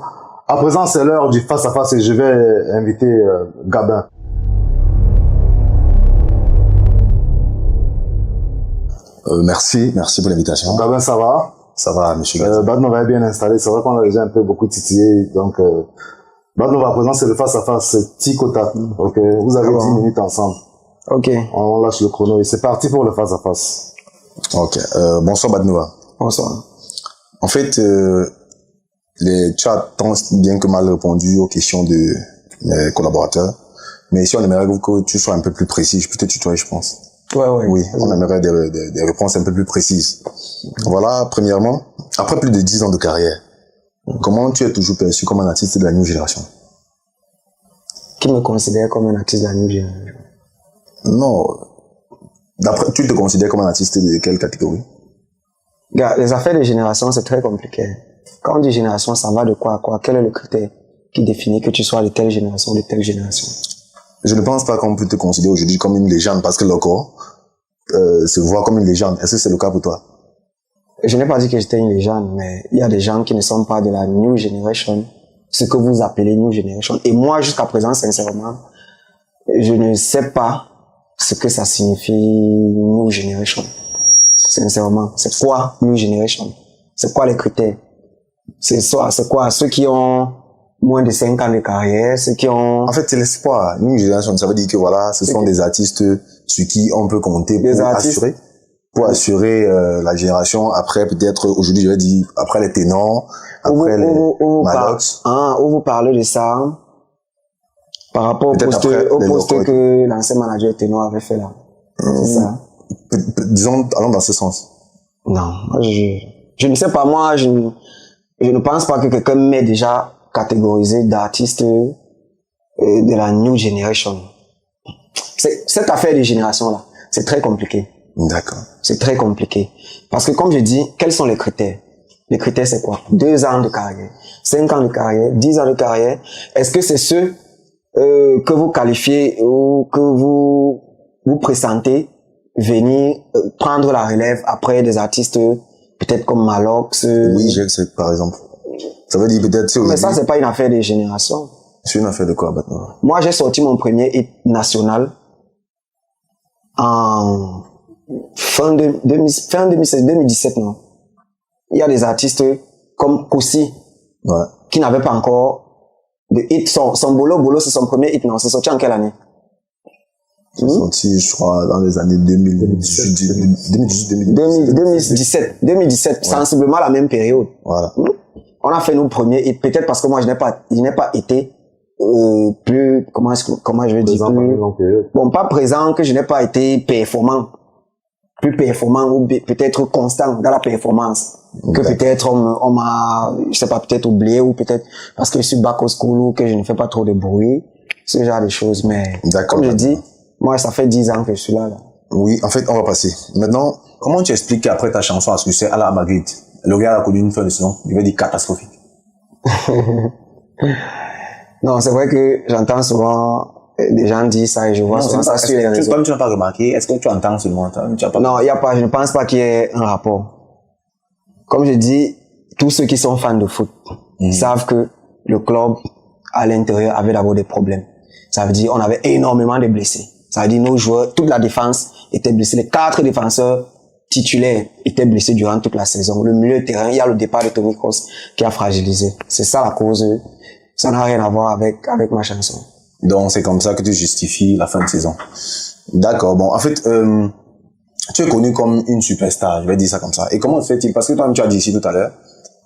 À présent, c'est l'heure du face-à-face et je vais inviter Gabin. Merci pour l'invitation. Gabin, ça va? Ça va, monsieur Gabin. Badno va bien installé. C'est vrai qu'on a déjà un peu beaucoup titillé. Donc, Badno à présent, c'est le face-à-face. C'est Tikota. Ok. Vous avez 10 minutes ensemble. Ok. On lâche le chrono et c'est parti pour le face-à-face. Ok. Bonsoir, Badnova. Bonsoir. En fait, tu as tant bien que mal répondu aux questions de mes collaborateurs. Mais ici, on aimerait que tu sois un peu plus précis. Je peux te tutoyer, je pense. Ouais. Oui, on aimerait des réponses un peu plus précises. Voilà, premièrement, après plus de 10 ans de carrière, comment tu es toujours perçu comme un artiste de la New Génération? Qui me considère comme un artiste de la New Génération? Non. D'après, tu te considères comme un artiste de quelle catégorie? Les affaires de génération, c'est très compliqué. Quand on dit génération, ça va de quoi à quoi? Quel est le critère qui définit que tu sois de telle génération ou de telle génération? Je ne pense pas qu'on peut te considérer aujourd'hui comme une légende parce que le corps se voit comme une légende. Est-ce que c'est le cas pour toi? Je n'ai pas dit que j'étais une légende, mais il y a des gens qui ne sont pas de la New Generation, ce que vous appelez New Generation. Et moi, jusqu'à présent, sincèrement, je ne sais pas ce que ça signifie New Generation. Sincèrement, c'est quoi New Generation? C'est quoi les critères? C'est quoi ceux qui ont moins de 5 ans de carrière, ceux qui ont... En fait, c'est l'espoir. New Generation, ça veut dire que voilà, ce sont des artistes sur qui on peut compter pour assurer la génération après, peut-être, aujourd'hui, je vais dire, après les ténors, après les Malox. Où vous parlez de ça, par rapport au poste que l'ancien manager ténor avait fait là. C'est ça. Disons, allons dans ce sens. Non, je ne sais pas, moi, je ne pense pas que quelqu'un m'ait déjà catégorisé d'artiste de la New Generation. Cette affaire de génération là, c'est très compliqué. D'accord. C'est très compliqué. Parce que comme je dis, quels sont les critères? Les critères c'est quoi? 2 ans de carrière, 5 ans de carrière, 10 ans de carrière. Est-ce que c'est ceux que vous qualifiez ou que vous pressentez venir prendre la relève après des artistes peut-être comme Malox? Oui, je sais, par exemple. Ça veut dire peut-être... Mais ça, c'est pas une affaire de génération. C'est une affaire de quoi maintenant? Moi, j'ai sorti mon premier hit national en fin 2017, non? Il y a des artistes comme Koussi qui n'avaient pas encore de hit. Son Bolo, c'est son premier hit, non? C'est sorti en quelle année? C'est sorti, je crois, dans les années 2017, sensiblement la même période. Voilà. On a fait nos premiers hits, peut-être parce que moi je n'ai pas été plus, comment je vais dire, bon, pas présent, que je n'ai pas été plus performant ou peut-être constant dans la performance. Que peut-être on m'a, je sais pas, peut-être oublié ou peut-être parce que je suis back au school ou que je ne fais pas trop de bruit, ce genre de choses. Mais comme je dis, moi ça fait 10 ans que je suis là. Oui, en fait, on va passer. Maintenant, comment tu expliques qu'après ta chanson à succès à la Madrid, le gars a connu une fin de saison, je vais dire catastrophique? Non, c'est vrai que j'entends souvent des gens dire ça et je vois souvent ça sur les réseaux. Comme tu n'as pas remarqué, est-ce que tu entends seulement? Non, il y a pas, je ne pense pas qu'il y ait un rapport. Comme je dis, tous ceux qui sont fans de foot savent que le club à l'intérieur avait d'abord des problèmes. Ça veut dire on avait énormément de blessés. Ça veut dire nos joueurs, toute la défense était blessée. Les 4 défenseurs titulaires étaient blessés durant toute la saison. Le milieu de terrain, il y a le départ de Toni Kroos qui a fragilisé. C'est ça la cause. Ça n'a rien à voir avec ma chanson. Donc c'est comme ça que tu justifies la fin de saison. D'accord. Bon, en fait, tu es connu comme une superstar, je vais dire ça comme ça. Et comment se fait-il? Parce que toi-même tu as dit ici tout à l'heure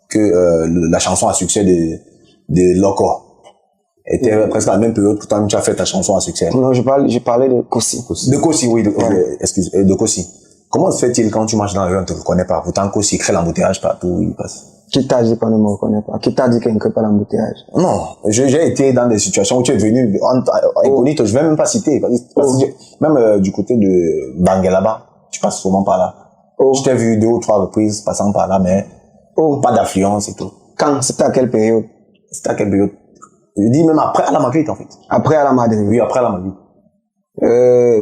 que la chanson à succès de Loco était presque à la même période que toi-même tu as fait ta chanson à succès. Non, je parlais de Kossi. De Kossi, oui, excuse, de Kossi. Comment se fait-il quand tu marches dans la rue, on ne te reconnaît pas? Pourtant, Kossi crée l'embouteillage partout où il passe. Qui t'a dit qu'on ne me reconnaît pas? Qui t'a dit qu'il ne crée pas l'embouteillage? Non, j'ai été dans des situations où tu es venu, incognito, je vais même pas citer. Même du côté de Bangalaba, tu passes souvent par là. Je t'ai vu 2 ou 3 reprises passant par là, mais pas d'affluence et tout. Quand? C'était à quelle période? C'était à quelle période? Je dis même après à la Madrid, en fait. Après à la Madrid? Oui, après à la Madrid.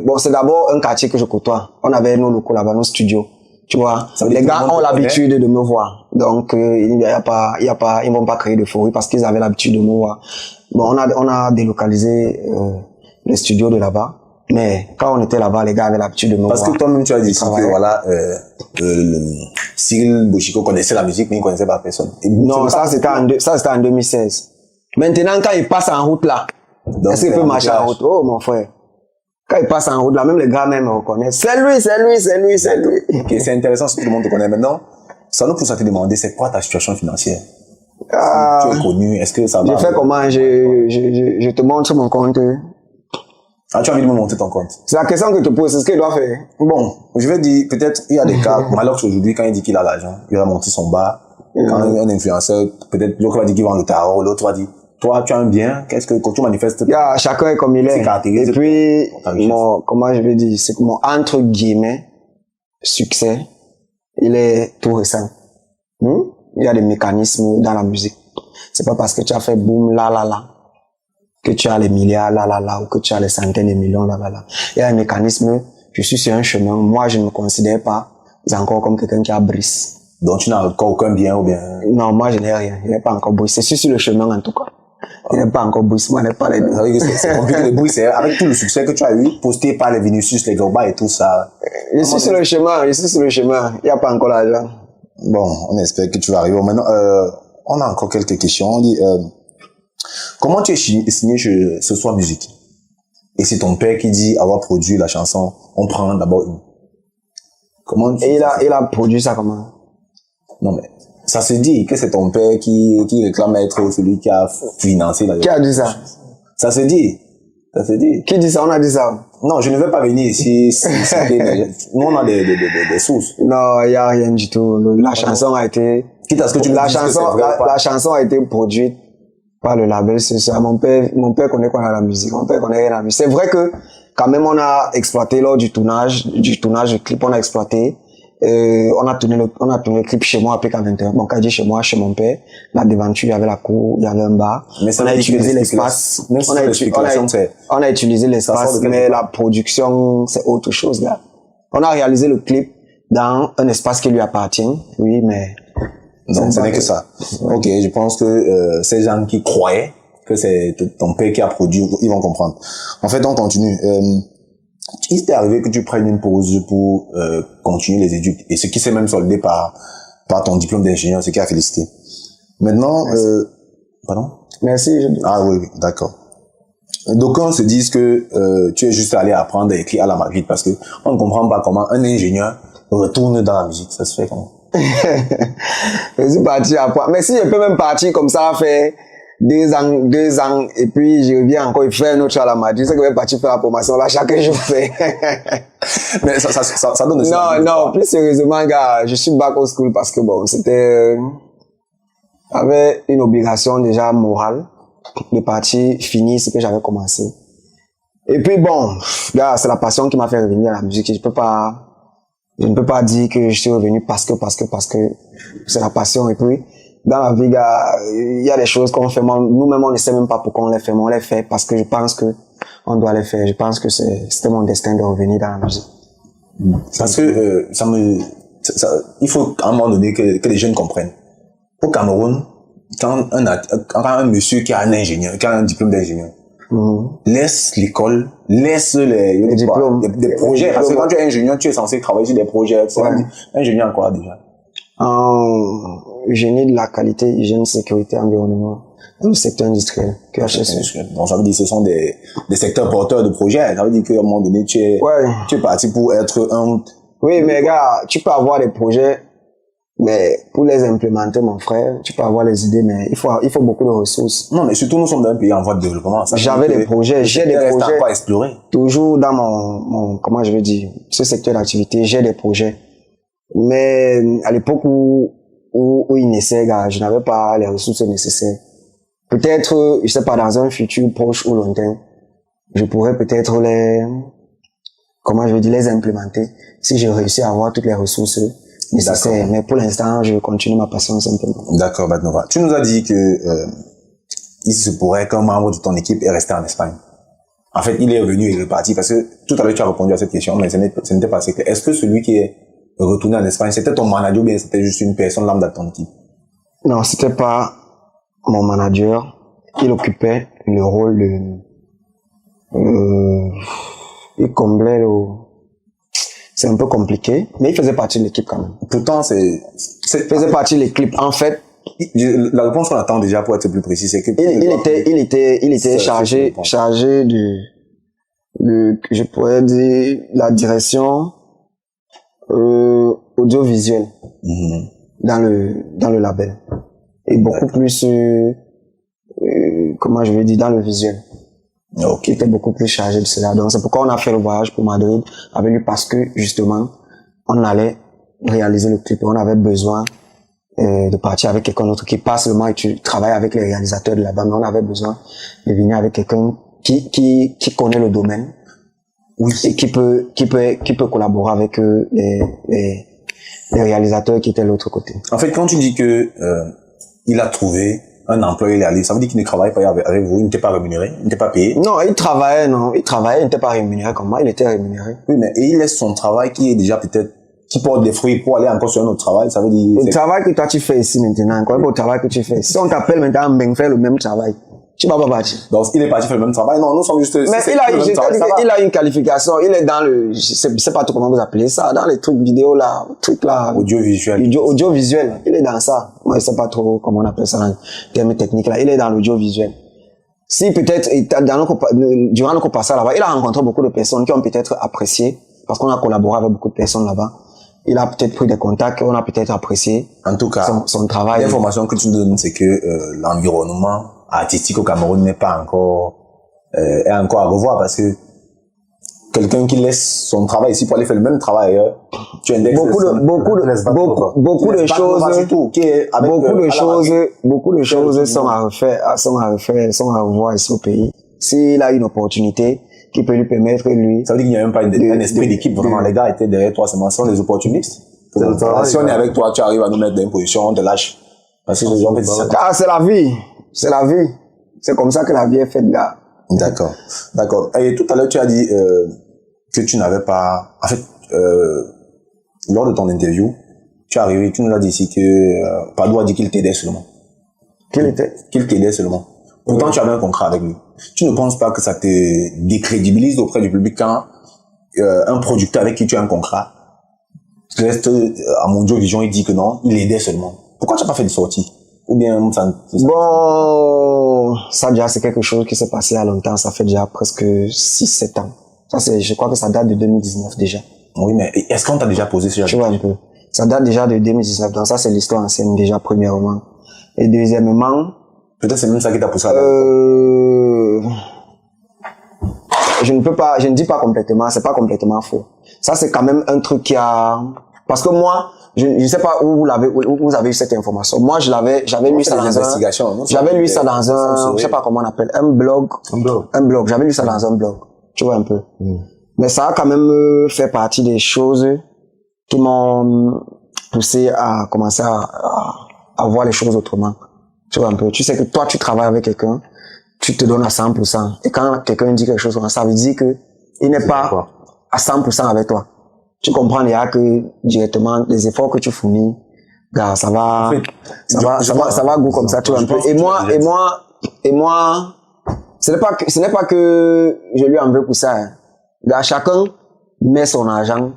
Bon, c'est d'abord un quartier que je côtoie. On avait nos locaux là-bas, nos studios. Tu vois, les gars ont l'habitude de me voir. Donc, ils vont pas créer d'euphorie parce qu'ils avaient l'habitude de me voir. Bon, on a délocalisé, les studios de là-bas. Mais quand on était là-bas, les gars avaient l'habitude de me voir. Parce que toi-même, tu as dit que voilà, Cyril Bochiko connaissait la musique, mais il ne connaissait pas personne. Non, ça c'était en 2016. Maintenant, quand il passe en route là, est-ce qu'il peut marcher en route? Oh, mon frère. Quand il passe en route là, même les gars même me reconnaissent. C'est lui. Ok, c'est intéressant si tout le monde te connaît maintenant. Ça nous pousse à te demander, c'est quoi ta situation financière? Tu es connu, est-ce que ça va? Je fais comment? Je te montre mon compte. Ah, tu as envie de me montrer ton compte? C'est la question que tu te poses, c'est ce qu'il doit faire. Bon, je vais dire, peut-être, il y a des cas, Malox aujourd'hui, quand il dit qu'il a l'argent, il va monter son bar. Quand un influenceur, peut-être, l'autre va dire qu'il vend le tarot, l'autre va dire, toi, tu as un bien, qu'est-ce que, quand tu manifestes? Chacun est comme il est. Et puis, comment je vais dire, c'est que mon, entre guillemets, succès, il est tout récent. Il y a des mécanismes dans la musique. C'est pas parce que tu as fait boum, là, que tu as les milliards, ou que tu as les centaines de millions, Il y a un mécanisme, je suis sur un chemin, moi, je ne me considère pas encore comme quelqu'un qui a brise. Donc, tu n'as encore aucun bien ou bien? Non, moi, je n'ai rien. Je n'ai pas encore brise. Je suis sur le chemin, en tout cas. Je n'ai pas encore brise. Moi, je n'ai pas les deux. C'est compliqué de brise. Avec tout le succès que tu as eu, posté par les Vinicius, les Goba et tout ça. Je suis sur le chemin. Il n'y a pas encore l'argent. Bon, on espère que tu vas arriver. Maintenant, on a encore quelques questions. On dit, comment tu es signé chez Ce Soir Musique? Et c'est ton père qui dit avoir produit la chanson. On prend d'abord une. Comment tu... Et il a produit ça comment? Non, mais ça se dit que c'est ton père qui réclame être celui qui a financé la... Qui a dit ça? Ça se dit. Qui dit ça? On a dit ça. Non, je ne vais pas venir ici. Nous, on a des sources. Non, il n'y a rien du tout. La chanson a été... Quitte à ce que tu la chanson a été produite par le label, c'est ça. Mon père connaît quoi dans la musique. Mon père connaît rien dans la musique. C'est vrai que, quand même, on a exploité lors du tournage du clip, on a exploité. On a tourné le clip chez moi après qu'à 20h. Bon, quand je dis chez moi, chez mon père, là devanture, il y avait la cour, il y avait un bar. Mais on a utilisé l'espace. On a utilisé l'espace, mais la production, c'est autre chose, là. On a réalisé le clip dans un espace qui lui appartient. Oui, mais... Donc, ce n'est que ça. Ok, je pense que ces gens qui croyaient que c'est ton père qui a produit, ils vont comprendre. En fait, on continue. Il t'est arrivé que tu prennes une pause pour continuer les études, et ce qui s'est même soldé par ton diplôme d'ingénieur, ce qui a félicité. Maintenant, pardon? Merci. Ah oui, d'accord. D'aucuns se disent que tu es juste allé apprendre à écrire à la Madrid parce que on ne comprend pas comment un ingénieur retourne dans la musique. Ça se fait comment? Je suis parti apprendre. Mais si je peux même partir comme ça, faire 2 ans, et puis je reviens encore, il fait un autre à la Madrid, c'est que je vais partir faire la formation là, chaque jour fait. Mais ça donne aussi. Non, plus sérieusement, gars, je suis back au school parce que bon, c'était, avait une obligation déjà morale de partir finir ce que j'avais commencé. Et puis bon, gars, c'est la passion qui m'a fait revenir à la musique. Je ne peux pas dire que je suis revenu parce que c'est la passion. Et puis, dans la vie, il y a des choses qu'on fait, nous-mêmes, on ne sait même pas pourquoi on les fait, mais on les fait parce que je pense que on doit les faire. Je pense que c'était mon destin de revenir dans la musique. Parce que, il faut à un moment donné que les jeunes comprennent. au Cameroun, quand un monsieur qui a un ingénieur, qui a un diplôme d'ingénieur, laisse l'école, laisse les diplômes, des projets, parce que quand tu es ingénieur, tu es censé travailler sur des projets. Ingénieur en quoi déjà? En génie de la qualité, hygiène, sécurité, environnement, dans le secteur industriel, QHSE. Donc ça veut dire que ce sont des secteurs porteurs de projets. Ça veut dire qu'à un moment donné, tu es parti pour être un... Oui, mais gars, tu peux avoir des projets, mais pour les implémenter, mon frère, tu peux avoir les idées, mais il faut beaucoup de ressources. Non, mais surtout, nous sommes dans un pays en voie de développement. J'avais des projets, j'ai des projets. Pas explorer. Toujours dans mon, comment je veux dire, ce secteur d'activité, j'ai des projets. Mais à l'époque où il naissait, gars, je n'avais pas les ressources nécessaires. Peut-être, je sais pas, dans un futur proche ou lointain, je pourrais peut-être les implémenter si j'ai réussi à avoir toutes les ressources nécessaires. Mais pour l'instant, je continue ma passion simplement. D'accord, Batnova. Tu nous as dit que il se pourrait qu'un membre de ton équipe est resté en Espagne. En fait, il est revenu et il est reparti parce que tout à l'heure tu as répondu à cette question, mais ce n'était pas assez clair. Est-ce que celui qui est retourné en Espagne, c'était ton manager ou bien c'était juste une personne lambda de ton équipe? Non, c'était pas mon manager. Il occupait le rôle il comblait c'est un peu compliqué, mais il faisait partie de l'équipe quand même. Pourtant, il faisait partie de l'équipe. En fait, la réponse qu'on attend déjà pour être plus précis, c'est que il était chargé de, je pourrais dire, la direction audiovisuelle dans le label et beaucoup plus comment je vais dire, dans le visuel. Qui était beaucoup plus chargé de cela. Donc c'est pourquoi on a fait le voyage pour Madrid avec lui, parce que justement on allait réaliser le clip et on avait besoin de partir avec quelqu'un d'autre qui pas seulement et tu travailles avec les réalisateurs de là-bas, mais on avait besoin de venir avec quelqu'un qui connaît le domaine, et qui peut collaborer avec les réalisateurs qui étaient de l'autre côté. En fait, quand tu dis que il a trouvé un emploi, il est allé, ça veut dire qu'il ne travaille pas avec vous, il n'était pas rémunéré, il n'était pas payé? Non, il travaillait, il n'était pas rémunéré comme moi, il était rémunéré. Oui, mais il laisse son travail qui est déjà peut-être, qui porte des fruits pour aller encore sur un autre travail, ça veut dire... Le travail que toi tu fais ici maintenant, quoi, le travail que tu fais. Si on t'appelle maintenant, ben, faire le même travail, tu vas pas partir. Donc, il est parti faire le même travail? Non, nous sommes juste... Mais il a une qualification, il est dans le, je sais pas trop comment vous appelez ça, dans les trucs vidéo là, trucs là. Audiovisuel. Audiovisuel. Il est dans ça. Moi, je sais pas trop comment on appelle ça dans le terme technique là. Il est dans l'audiovisuel. Si peut-être, durant notre passage là-bas, il a rencontré beaucoup de personnes qui ont peut-être apprécié, parce qu'on a collaboré avec beaucoup de personnes là-bas. Il a peut-être pris des contacts, on a peut-être apprécié. En tout cas, son travail. L'information que tu nous donnes, c'est que l'environnement artistique au Cameroun n'est pas encore est encore à revoir, parce que quelqu'un qui laisse son travail ici pour aller faire le même travail ailleurs, tu indexes beaucoup de choses sont à revoir ici au pays. S'il a une opportunité qui peut lui permettre, lui... Ça veut dire qu'il n'y a même pas un esprit d'équipe, vraiment. Les gars étaient derrière toi, ce sont des opportunistes. Si on est avec toi, tu arrives à nous mettre dans une position, on te lâche. Parce que les gens c'est la vie. C'est la vie. C'est comme ça que la vie est faite, gars. D'accord. Et tout à l'heure, tu as dit que tu n'avais pas... En fait, lors de ton interview, tu es arrivé, tu nous as dit ici que Padou a dit qu'il t'aidait seulement. Qu'il t'aidait seulement. Pourtant, tu avais un contrat avec lui. Tu ne penses pas que ça te décrédibilise auprès du public quand un producteur avec qui tu as un contrat reste à Mondio Vision, il dit que non, il aidait seulement. Pourquoi tu n'as pas fait de sortie? Ou bien ça... Bon, ça déjà c'est quelque chose qui s'est passé il y a longtemps, ça fait déjà presque 6-7 ans. Ça c'est, je crois que ça date de 2019 déjà. Oui, mais est-ce qu'on t'a déjà posé ce genre de questions? Tu vois un peu. Ça date déjà de 2019, donc ça c'est l'histoire ancienne déjà premièrement. Et deuxièmement... Peut-être c'est même ça qui t'a poussé à je ne dis pas complètement, c'est pas complètement faux. Ça c'est quand même un truc qui a... Parce que moi, je ne sais pas où vous avez eu cette information. Moi, j'avais lu ça dans un, je sais pas comment on appelle, un blog. J'avais lu ça dans un blog. Tu vois un peu. Mais ça a quand même fait partie des choses qui m'ont poussé à commencer à voir les choses autrement. Tu vois un peu. Tu sais que toi, tu travailles avec quelqu'un, tu te donnes à 100%. Et quand quelqu'un dit quelque chose, ça veut dire que il n'est pas à 100% avec toi. Tu comprends, il y a que directement les efforts que tu fournis Gars, ça va go comme ça, tu vois un peu. Et moi, ce n'est pas que je lui en veux pour ça. Hein. Gars, chacun met son argent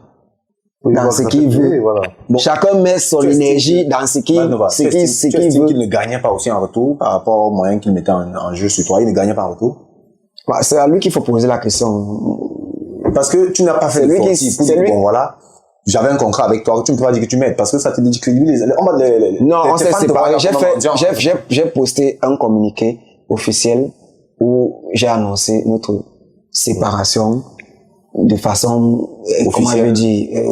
dans ce qu'il veut. Voilà. Bon, chacun met son énergie dans ce qu'il veut. Qu'il ne gagnait pas aussi en retour par rapport aux moyens qu'il mettait en jeu sur toi. Il ne gagnait pas en retour. Bah, c'est à lui qu'il faut poser la question. Parce que tu n'as pas fait le forti pour dire, bon voilà, j'avais un contrat avec toi, tu ne peux pas dire que tu m'aides parce que ça te décrédibilise. Non, on s'est séparés. J'ai posté un communiqué officiel où j'ai annoncé notre séparation de façon, comment je veux dire,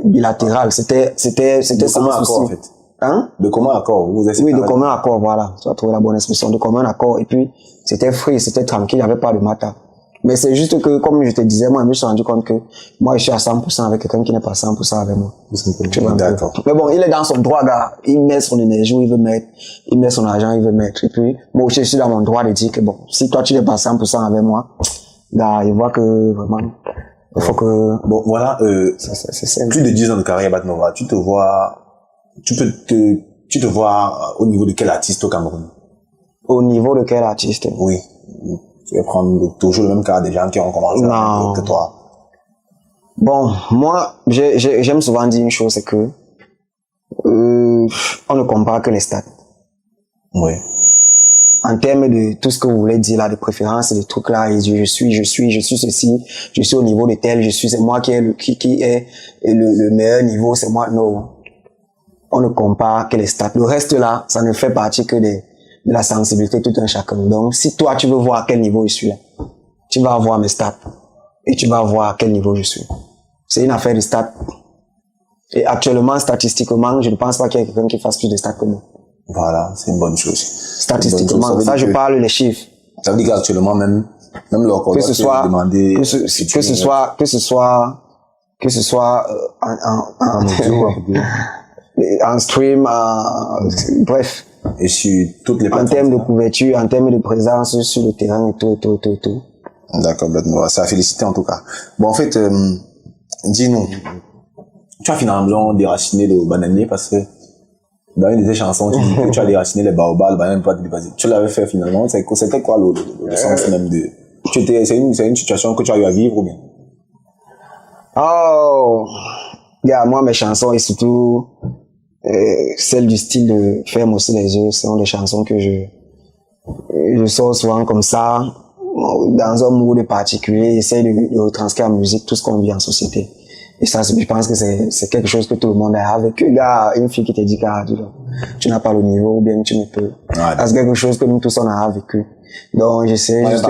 bilatérale. C'était sans accord, en fait. Hein? De commun accord. Oui, de commun accord, voilà. Tu as trouvé la bonne expression. De commun accord. Et puis, c'était free, c'était tranquille, il n'y avait pas de matin. Mais c'est juste que, comme je te disais, moi, je me suis rendu compte que moi, je suis à 100% avec quelqu'un qui n'est pas 100% avec moi. D'accord. Mais bon, il est dans son droit, gars. Il met son énergie où il veut mettre. Il met son argent, il veut mettre. Et puis, moi, je suis dans mon droit de dire que bon, si toi, tu n'es pas 100% avec moi, gars, il voit que, vraiment, il faut que... Bon, voilà, c'est plus de 10 ans de carrière, Batnova. Tu te vois au niveau de quel artiste au Cameroun? Au niveau de quel artiste? Oui. Tu vas prendre toujours le même cas des gens qui ont commencé que toi. Bon, moi, j'aime souvent dire une chose, c'est que on ne compare que les stats. Oui. En termes de tout ce que vous voulez dire là, de préférence, des trucs là, et je suis ceci, je suis au niveau de tel, c'est moi qui est le meilleur niveau, c'est moi. Non. On ne compare que les stats. Le reste là, ça ne fait partie que de la sensibilité tout un chacun. Donc, si toi, tu veux voir à quel niveau je suis là, tu vas voir mes stats et tu vas voir à quel niveau je suis. C'est une affaire de stats. Et actuellement, statistiquement, je ne pense pas qu'il y ait quelqu'un qui fasse plus de stats que moi. Voilà, c'est une bonne chose. Statistiquement, ça, je parle les chiffres. Ça veut dire qu'actuellement, même leur que ce soit en stream, bref. Et sur toutes les plateformes. En termes de couverture, en termes de présence sur le terrain et tout. D'accord, ça a félicité en tout cas. Bon, en fait, dis-nous, tu as finalement déraciné le bananier parce que dans une de tes chansons, tu dis que tu as déraciné les baobabs, le bananier pas de vas-y. Tu l'avais fait finalement, c'était quoi le sens même de... C'est une situation que tu as eu à vivre ou bien? Oh, yeah, moi mes chansons et surtout celles du style de Ferme aussi les yeux sont des chansons que je sors souvent comme ça dans un mood particulier, essaye de retranscrire en musique tout ce qu'on vit en société. Et ça, je pense que c'est quelque chose que tout le monde a vécu. Gars, une fille qui te dit que tu n'as pas le niveau ou bien tu ne peux. C'est quelque chose que nous tous on a vécu. Donc j'essaie juste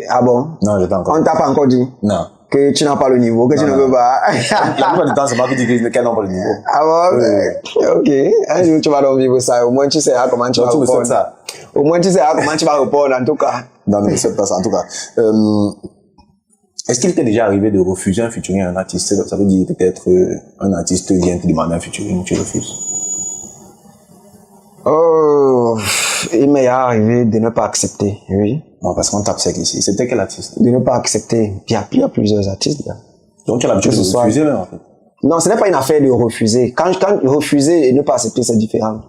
ah bon? Non, je t'ai encore. On t'a pas encore dit? Non. Que tu n'as pas le niveau, que tu ne peux pas. La plupart du temps, c'est moi qui dis qu'elle n'a pas le niveau. Ah bon? Oui. Ok. Un jour, tu vas donc vivre ça. Au moins, tu sais comment tu vas répondre. Ça. Au moins, tu sais comment tu vas répondre, en tout cas. Non, mais c'est pas ça, en tout cas. Est-ce qu'il t'est déjà arrivé de refuser un featuring à un artiste? Ça veut dire peut-être un artiste vient te demander un featuring, tu refuses? Oh, il m'est arrivé de ne pas accepter, oui. Non, parce qu'on tape sec ici. C'était quel artiste? De ne pas accepter. Il y a plusieurs artistes, là. Donc tu as l'habitude de refuser, là, en fait? Non, ce n'est pas une affaire de refuser. Quand refuser et ne pas accepter, c'est différent.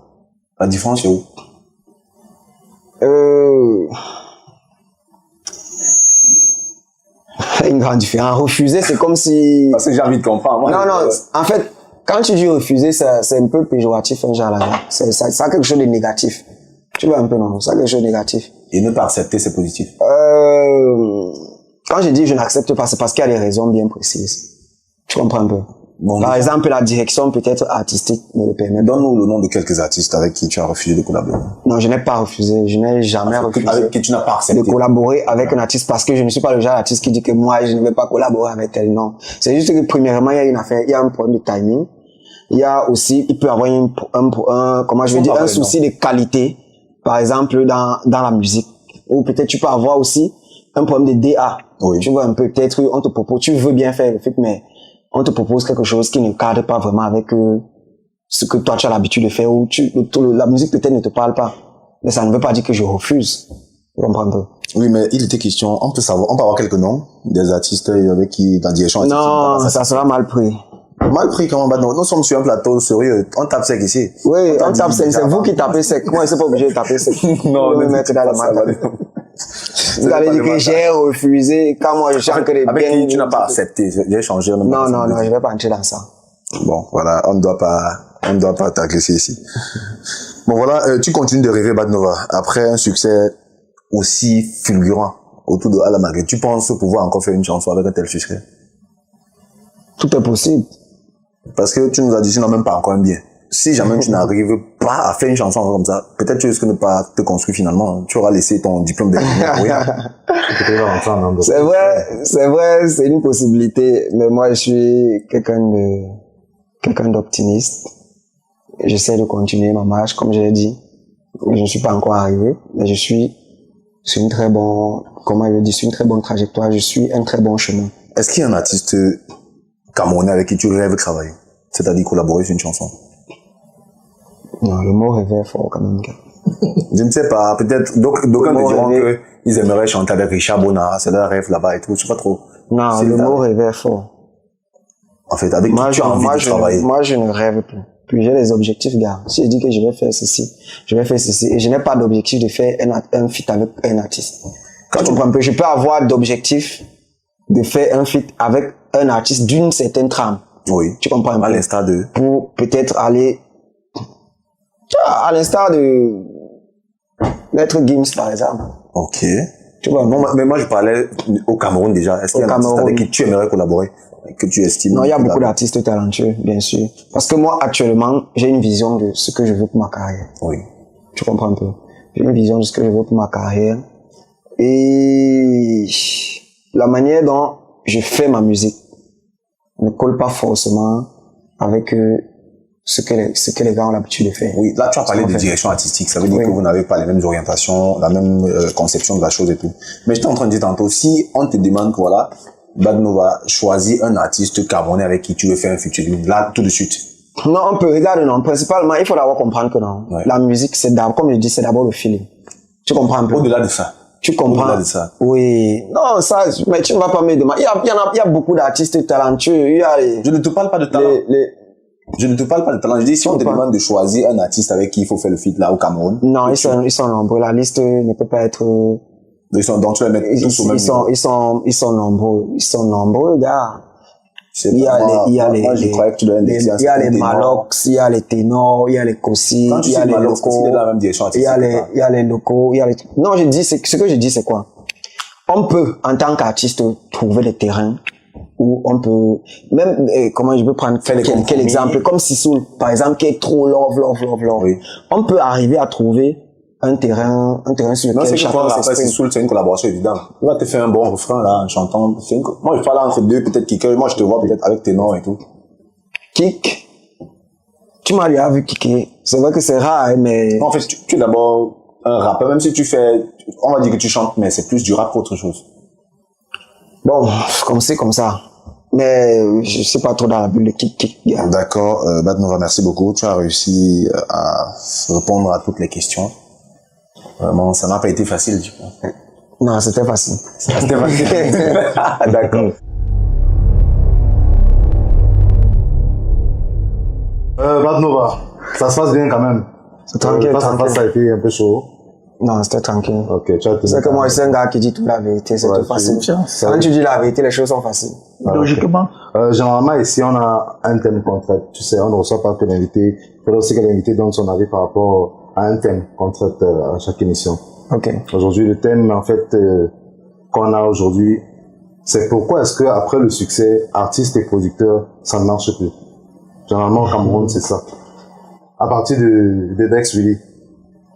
La différence, c'est où? Une grande différence. Refuser, c'est comme si... Parce que j'ai envie de comprendre. Moi, non, en fait, quand tu dis refuser, c'est un peu péjoratif, un genre là. Ça a quelque chose de négatif. Tu vois un peu, non? Ça a quelque chose de négatif. Et ne pas accepter, c'est positif. Quand je dis je n'accepte pas, c'est parce qu'il y a des raisons bien précises. Tu comprends un peu? Bon, par exemple, la direction peut-être artistique me le permet. Donne-nous le nom de quelques artistes avec qui tu as refusé de collaborer. Non, je n'ai pas refusé. Je n'ai jamais refusé. Avec qui tu n'as pas accepté. De collaborer avec un artiste parce que je ne suis pas le genre d'artiste qui dit que moi, je ne vais pas collaborer avec tel. Non. C'est juste que premièrement, il y a une affaire, il y a un problème de timing. Il y a aussi, il peut avoir comment je vais dire, un souci de qualité. Par exemple, dans la musique. Ou peut-être tu peux avoir aussi un problème de DA. Oui. Tu vois un peu, peut-être on te propose, tu veux bien faire le fait, mais on te propose quelque chose qui ne cadre pas vraiment avec ce que toi tu as l'habitude de faire, ou la musique peut-être ne te parle pas. Mais ça ne veut pas dire que je refuse. Tu comprends un peu? Oui, mais il était question, on peut avoir quelques noms des artistes avec qui, dans la direction artistique. Non, ça sera mal pris. Mal pris comment Bad Nova. Nous sommes sur un plateau sérieux. On tape sec ici. Oui, on tape sec. C'est vous qui tapez sec. Moi, je ne suis pas obligé de taper sec. Non, me mettre dans la main. Vous allez dire que j'ai refusé quand moi je chante que les avec qui tu n'as pas accepté. J'ai changé. Non, je ne vais pas entrer dans ça. Bon, voilà, on ne doit pas t'agresser ici. Bon, voilà, tu continues de rêver Bad Nova. Après un succès aussi fulgurant autour de Alamagé, tu penses pouvoir encore faire une chanson avec un tel succès? Tout est possible. Parce que tu nous as dit, tu n'as même pas encore un bien. Si jamais tu n'arrives pas à faire une chanson comme ça, peut-être tu risques de ne pas te construire finalement. Tu auras laissé ton diplôme d'ingénieur. C'est vrai, c'est une possibilité. Mais moi, je suis quelqu'un d'optimiste. J'essaie de continuer ma marche, comme je l'ai dit. Je ne suis pas encore arrivé, mais je suis sur une très bonne, sur une très bonne trajectoire. Je suis un très bon chemin. Est-ce qu'il y a un artiste camerounais avec qui tu rêves travailler? C'est-à-dire collaborer sur une chanson? Non, le mot rêve est fort quand même. Je ne sais pas, peut-être, d'aucuns te diront qu'ils aimeraient chanter avec Richard Bona, c'est leur rêve là-bas et tout, je sais pas trop. Non, le mot rêve est fort. En fait, avec qui tu as envie de travailler? Moi, je ne rêve plus. Puis j'ai des objectifs, gars. Si je dis que je vais faire ceci, je vais faire ceci. Et je n'ai pas d'objectif de faire un feat avec un artiste. Quand tu comprends un peu, je peux avoir d'objectif de faire un feat avec un artiste d'une certaine trame. Oui. Tu comprends un peu? À l'instar de? Pour peut-être aller, à l'instar de Maître Gims, par exemple. Ok. Tu vois? Non, mais moi, je parlais au Cameroun déjà. Est-ce qu'il y a un artiste avec qui tu aimerais collaborer? Que tu estimes? Non, il y a beaucoup d'artistes talentueux, bien sûr. Parce que moi, actuellement, j'ai une vision de ce que je veux pour ma carrière. Oui. Tu comprends un peu? J'ai une vision de ce que je veux pour ma carrière. Et la manière dont je fais ma musique ne colle pas forcément avec ce que les gars ont l'habitude de faire. Oui, là tu as parlé de direction artistique, ça veut dire que vous n'avez pas les mêmes orientations, la même conception de la chose et tout. Mais j'étais en train de dire tantôt, si on te demande que voilà, Bad Nova, choisis un artiste camerounais avec qui tu veux faire un featuring, là tout de suite. Non, on peut, regarde, non, principalement, il faut d'abord comprendre que non. Ouais. La musique, c'est d'abord, comme je dis, c'est d'abord le feeling. Tu comprends un peu? Au-delà de ça. Tu comprends? Au-delà de ça. Oui. Non, ça, mais tu ne vas pas me demander. Il y a beaucoup d'artistes talentueux. Je ne te parle pas de talent. Je ne te parle pas de talent. Je dis, si on te demande de choisir un artiste avec qui il faut faire le feat là au Cameroun. Non, ils sont nombreux. La liste ne peut pas être. Donc tu vas mettre tous au même niveau. Ils sont nombreux. Ils sont nombreux, gars. Il y a les Malox, il y a les ténors, il y a les Kossi, il y a les locaux, il y a les locaux, il y a les... Non, ce que je dis, c'est quoi? On peut, en tant qu'artiste, trouver des terrains où on peut, même, comment je peux prendre quel exemple? Comme Sissoul, par exemple, qui est trop love. Oui. On peut arriver à trouver un terrain sur lequel chacun s'exprime. Sissoul, c'est une collaboration évidente. Il va te faire un bon refrain, là, en chantant. Moi, je parle entre deux, peut-être kicker. Moi, je te vois peut-être avec tes noms et tout. Kick. Tu m'as déjà vu kicker. C'est vrai que c'est rare, mais... En fait, tu es d'abord un rappeur, même si tu fais, on va dire que tu chantes, mais c'est plus du rap qu'autre chose. Bon, comme c'est comme ça. Mais je sais pas trop dans la bulle de kick. Yeah. D'accord, Bad Nova, merci beaucoup. Tu as réussi à répondre à toutes les questions. Vraiment, ça n'a pas été facile, du coup. Non, c'était facile. C'était facile. D'accord. Bad Nova, ça se passe bien quand même. C'est tranquille. Ça a été un peu chaud. Non, c'était tranquille. Ok, tu as tenu. C'est que moi, c'est un gars qui dit toute la vérité, c'est tout facile. Quand tu dis la vérité, les choses sont faciles. Logiquement. Généralement, ici, on a un thème concret. Tu sais, on ne reçoit pas que l'invité. Il faudrait aussi que l'invité donne son avis par rapport à un thème concret à chaque émission. Ok. Aujourd'hui, le thème, en fait, qu'on a aujourd'hui, c'est pourquoi est-ce que après le succès, artistes et producteurs, ça ne marche plus. Généralement, au Cameroun, c'est ça. À partir de Dex Willy,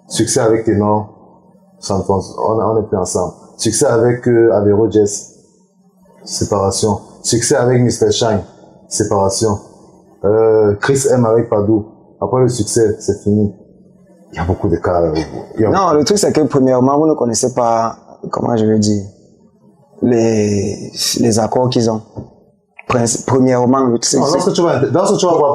succès avec Ténor, on est plus ensemble. Succès avec Avero Jess, séparation. Succès avec Mr. Shine, séparation. Chris M avec Padou, après le succès, c'est fini. Il y a beaucoup de cas. Non, le truc c'est que premièrement, vous ne connaissez pas, comment je veux dire, les accords qu'ils ont. Premièrement, le truc lorsque tu vas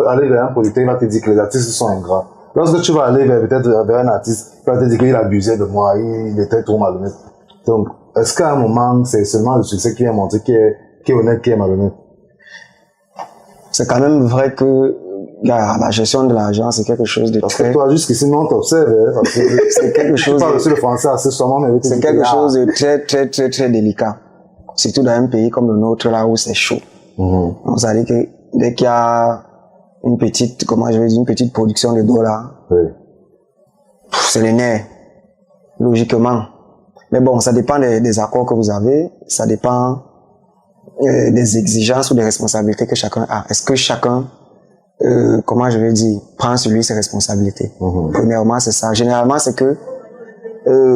aller vers un producteur, il va te dire que les artistes sont ingrats. Lorsque tu vas aller vers un artiste, il va te dire qu'il abusait de moi, il était trop malhonnête. Donc, est-ce qu'à un moment, c'est seulement le succès qui est montré, qui est honnête, qui est malhonnête? c'est quand même vrai que la gestion de l'argent, c'est quelque chose de parce très... que toi, jusqu'ici, non, t'observes, hein, c'est quelque chose... Tu parles aussi le français assez sûrement, mais c'est quelque chose de très, très, très, très délicat. Surtout dans un pays comme le nôtre, là où c'est chaud. Donc, ça veut dire que dès qu'il y a une petite, comment je vais dire, une petite production de dollars, c'est les nerfs, logiquement. Mais bon, ça dépend des accords que vous avez, ça dépend des exigences ou des responsabilités que chacun a. Est-ce que chacun, comment je vais dire, prend sur lui ses responsabilités? Premièrement, c'est ça. Généralement, c'est que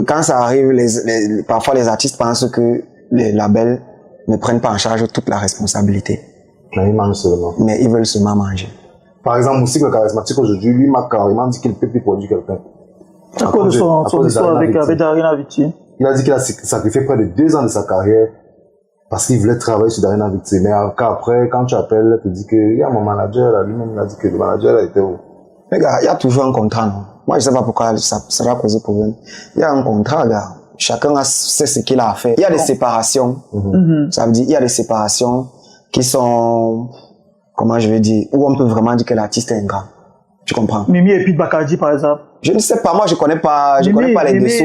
quand ça arrive, parfois les artistes pensent que les labels ne prennent pas en charge toute la responsabilité. Mais ils mangent seulement. Mais ils veulent seulement manger. Par exemple, Moussik le charismatique aujourd'hui, lui m'a carrément dit qu'il peut plus produire quelqu'un. À cause de son histoire avec Darina Vichy. Il a dit qu'il a sacrifié près de 2 ans de sa carrière parce qu'il voulait travailler sur Darina Vichy. Mais après, quand tu appelles, tu dis qu'il y a mon manager, là, lui-même, il a dit que le manager a été où? Mais gars, il y a toujours un contrat, non? Moi, je sais pas pourquoi ça va poser problème. Il y a un contrat, gars. Chacun sait ce qu'il a à faire. Il y a des séparations. Ça veut dire, il y a des séparations qui sont, comment je vais dire, où on peut vraiment dire que l'artiste est ingrat. Tu comprends? Mimi et Pete Bacardi, par exemple. Je ne sais pas, moi je connais pas les dessous.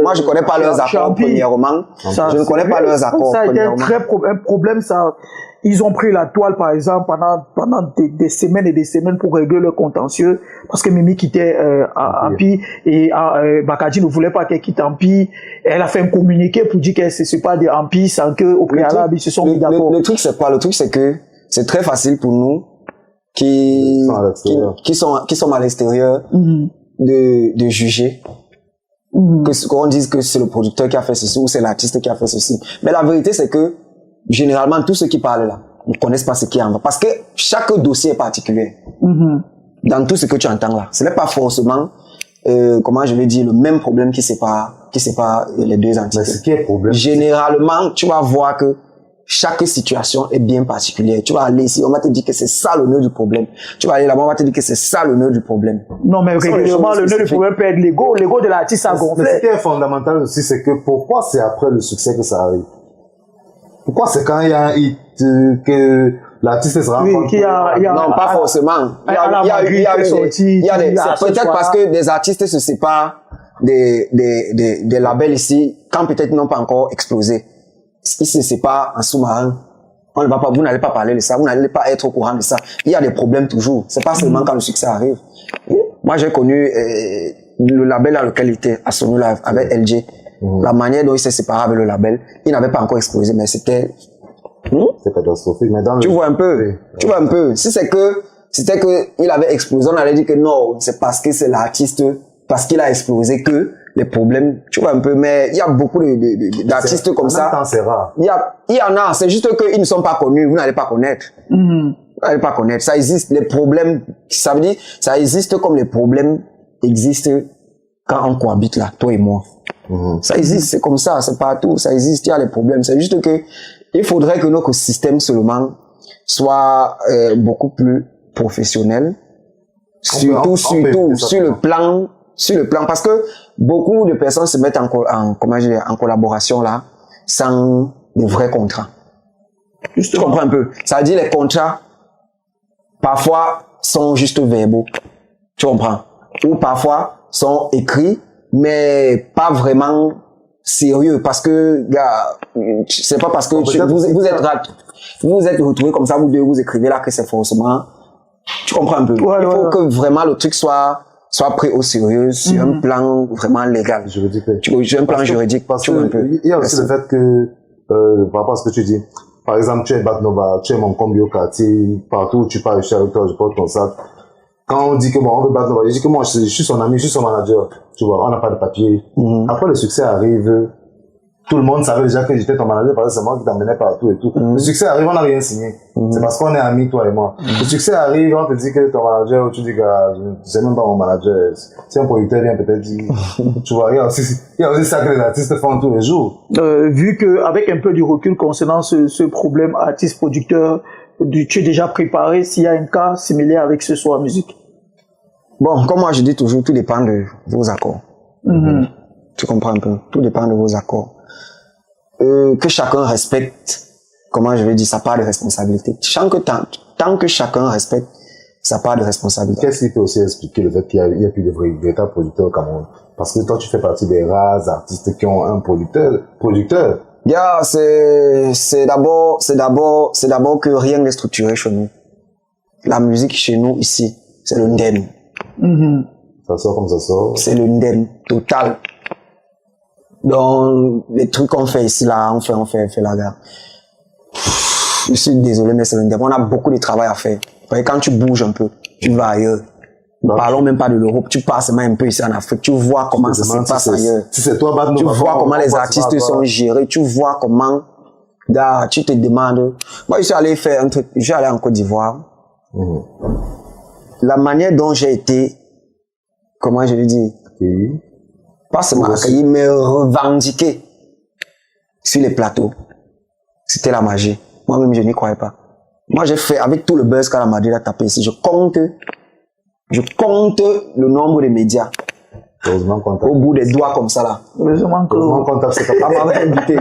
Moi je connais pas leurs accords premièrement. Je ne connais pas leurs accords premièrement. Ça a été un problème, ça. Ils ont pris la toile, par exemple, pendant des semaines et des semaines pour régler le contentieux, parce que Mimi quittait Ampi et Bacardi ne voulait pas qu'elle quitte Ampi. Elle a fait un communiqué pour dire que c'est pas des Ampi sans que au préalable ils se sont mis d'accord. Le truc c'est quoi? Le truc c'est que c'est très facile pour nous qui sont à l'extérieur de juger. Qu'on dise que c'est le producteur qui a fait ceci ou c'est l'artiste qui a fait ceci. Mais la vérité c'est que généralement, tous ceux qui parlent là ne connaissent pas ce qui en va. Parce que chaque dossier est particulier. Dans tout ce que tu entends là. Ce n'est pas forcément, comment je vais dire, le même problème qui sépare les deux entités. Mais ce qui est problème. Généralement, tu vas voir que chaque situation est bien particulière. Tu vas aller ici, on va te dire que c'est ça le nœud du problème. Tu vas aller là-bas, on va te dire que c'est ça le nœud du problème. Non, mais régulièrement, le nœud du problème peut être l'ego de l'artiste a gonflé. Mais ce qui est fondamental aussi, c'est que pourquoi c'est après le succès que ça arrive? Pourquoi c'est quand il y a un hit que l'artiste se rend compte? Non, pas forcément. Il y a c'est peut-être parce que des artistes se séparent des labels ici, quand peut-être ils n'ont pas encore explosé. Ils se séparent en sous-marin. Vous n'allez pas parler de ça, vous n'allez pas être au courant de ça. Il y a des problèmes toujours. C'est pas seulement quand le succès arrive. Moi, j'ai connu le label dans lequel il était, à Sony Live, avec LG. La manière dont il s'est séparé avec le label, il n'avait pas encore explosé, mais c'était... C'est catastrophique. Mais tu vois un peu. Tu vois un peu. Si c'était que il avait explosé, on allait dire que non, c'est parce que c'est l'artiste, parce qu'il a explosé que les problèmes, tu vois un peu. Mais il y a beaucoup d'artistes comme ça. C'est rare. Il y en a. C'est juste qu'ils ne sont pas connus. Vous n'allez pas connaître. Vous n'allez pas connaître. Ça existe. Les problèmes, ça veut dire, ça existe comme les problèmes existent quand on cohabite là, toi et moi. Ça existe, c'est comme ça, c'est partout, ça existe, il y a les problèmes. C'est juste que il faudrait que notre système seulement soit beaucoup plus professionnel, surtout sur le plan, parce que beaucoup de personnes se mettent en collaboration là, sans de vrais contrats. Tu comprends un peu? Ça veut dire les contrats, parfois, sont juste verbaux. Tu comprends? Ou parfois, sont écrits, mais pas vraiment sérieux, parce que, gars, c'est pas parce que vous êtes retrouvés comme ça, vous deux, vous écrivez là que c'est forcément, tu comprends un peu. Il faut que vraiment le truc soit pris au sérieux sur un plan vraiment légal. Juridique. Sur un plan juridique. Parce que il y a aussi le fait que, par rapport à ce que tu dis, par exemple, tu es Batnova, tu es mon combi au quartier, partout où tu pars, je suis avec toi, je porte ton sac. Quand on dit que bon, on veut Batnova, je dis que moi, je suis son ami, je suis son manager. Tu vois, on n'a pas de papier. Après, le succès arrive. Tout le monde savait déjà que j'étais ton manager parce que c'est moi qui t'emmenais partout et tout. Le succès arrive, on n'a rien signé. C'est parce qu'on est amis, toi et moi. Le succès arrive, on te dit que ton manager, tu dis que c'est même pas mon manager. Si un producteur vient peut-être dire, tu vois, il y a aussi ça que les artistes font tous les jours. Vu que, avec un peu du recul concernant ce problème artiste-producteur, tu es déjà préparé s'il y a un cas similaire avec ce soir musique? Bon, comme moi je dis toujours, tout dépend de vos accords. Tu comprends un peu? Tout dépend de vos accords. Que chacun respecte, comment je vais dire, sa part de responsabilité. tant que chacun respecte sa part de responsabilité. Qu'est-ce qui peut aussi expliquer le fait qu'il n'y a plus de véritables producteurs au Cameroun? Parce que toi, tu fais partie des rares artistes qui ont un producteur. Yeah, c'est d'abord que rien n'est structuré chez nous. La musique chez nous, ici, c'est le ndem. Ça sort comme ça sort. C'est le ndem total. Donc, les trucs qu'on fait ici, là, on fait la gare. Je suis désolé, mais c'est le ndem. On a beaucoup de travail à faire. Et quand tu bouges un peu, tu vas ailleurs. Parlons même pas de l'Europe, tu passes même un peu ici en Afrique, tu vois comment ça se passe ailleurs. Si c'est toi, tu vois comment les artistes sont gérés, tu vois comment, là, tu te demandes. Moi, je suis allé faire un truc, je suis allé en Côte d'Ivoire. La manière dont j'ai été, comment je vais dire, pas seulement accueilli, mais revendiqué sur les plateaux. C'était la magie. Moi-même, je n'y croyais pas. Moi, j'ai fait, avec tout le buzz qu'Ala Madrid a tapé ici, je compte le nombre de médias. Au bout des doigts comme ça là. Heureusement on m'avait invité.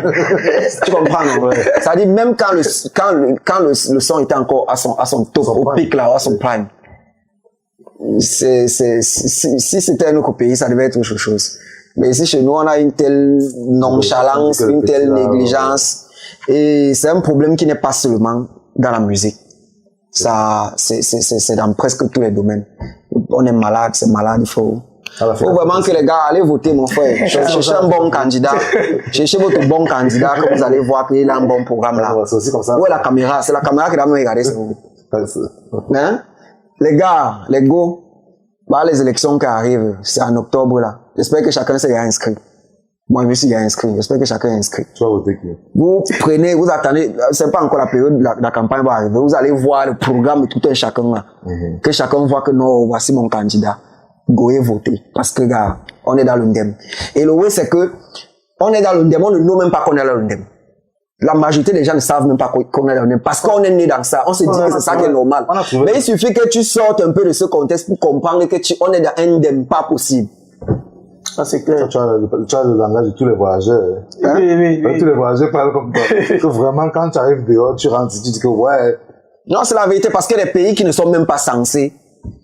Tu comprends, non? Ça dit même quand le son était encore à son top, au pic là, à son prime. Si c'était un autre pays, ça devait être autre chose. Mais ici chez nous, on a une telle nonchalance, une telle négligence. Et c'est un problème qui n'est pas seulement dans la musique. Ça, c'est dans presque tous les domaines. On est malade, c'est malade, il faut vraiment que les gars, allez voter, mon frère. Cherchez un bon candidat. Cherchez votre bon candidat, que vous allez voir qu'il a un bon programme là. C'est aussi comme ça. Où est la caméra? C'est la caméra qui doit me regarder, c'est vous. Hein? Les gars, les go, bah, les élections qui arrivent, c'est en octobre là. J'espère que chacun s'est inscrit. Moi, je me suis inscrit. J'espère que chacun est inscrit. Tu vas voter qui? Vous prenez, vous attendez, c'est pas encore la période, la campagne va arriver. Vous allez voir le programme de tout un chacun là. Que chacun voit que non, voici mon candidat. Goye voter. Parce que, gars, on est dans le ndem. Et le way, c'est que, on est dans le ndem, on ne nous même pas qu'on est dans le ndem. La majorité des gens ne savent même pas qu'on est dans le ndem. Parce qu'on est né dans ça. On se dit que c'est ça qui est normal. Mais il suffit que tu sortes un peu de ce contexte pour comprendre que on est dans un ndem, pas possible. Ça, c'est clair. Tu as le langage de tous les voyageurs. Hein? Oui. Tous les voyageurs parlent comme toi. Que vraiment, quand tu arrives dehors, tu rentres, tu dis que ouais. Non, c'est la vérité, parce que les pays qui ne sont même pas censés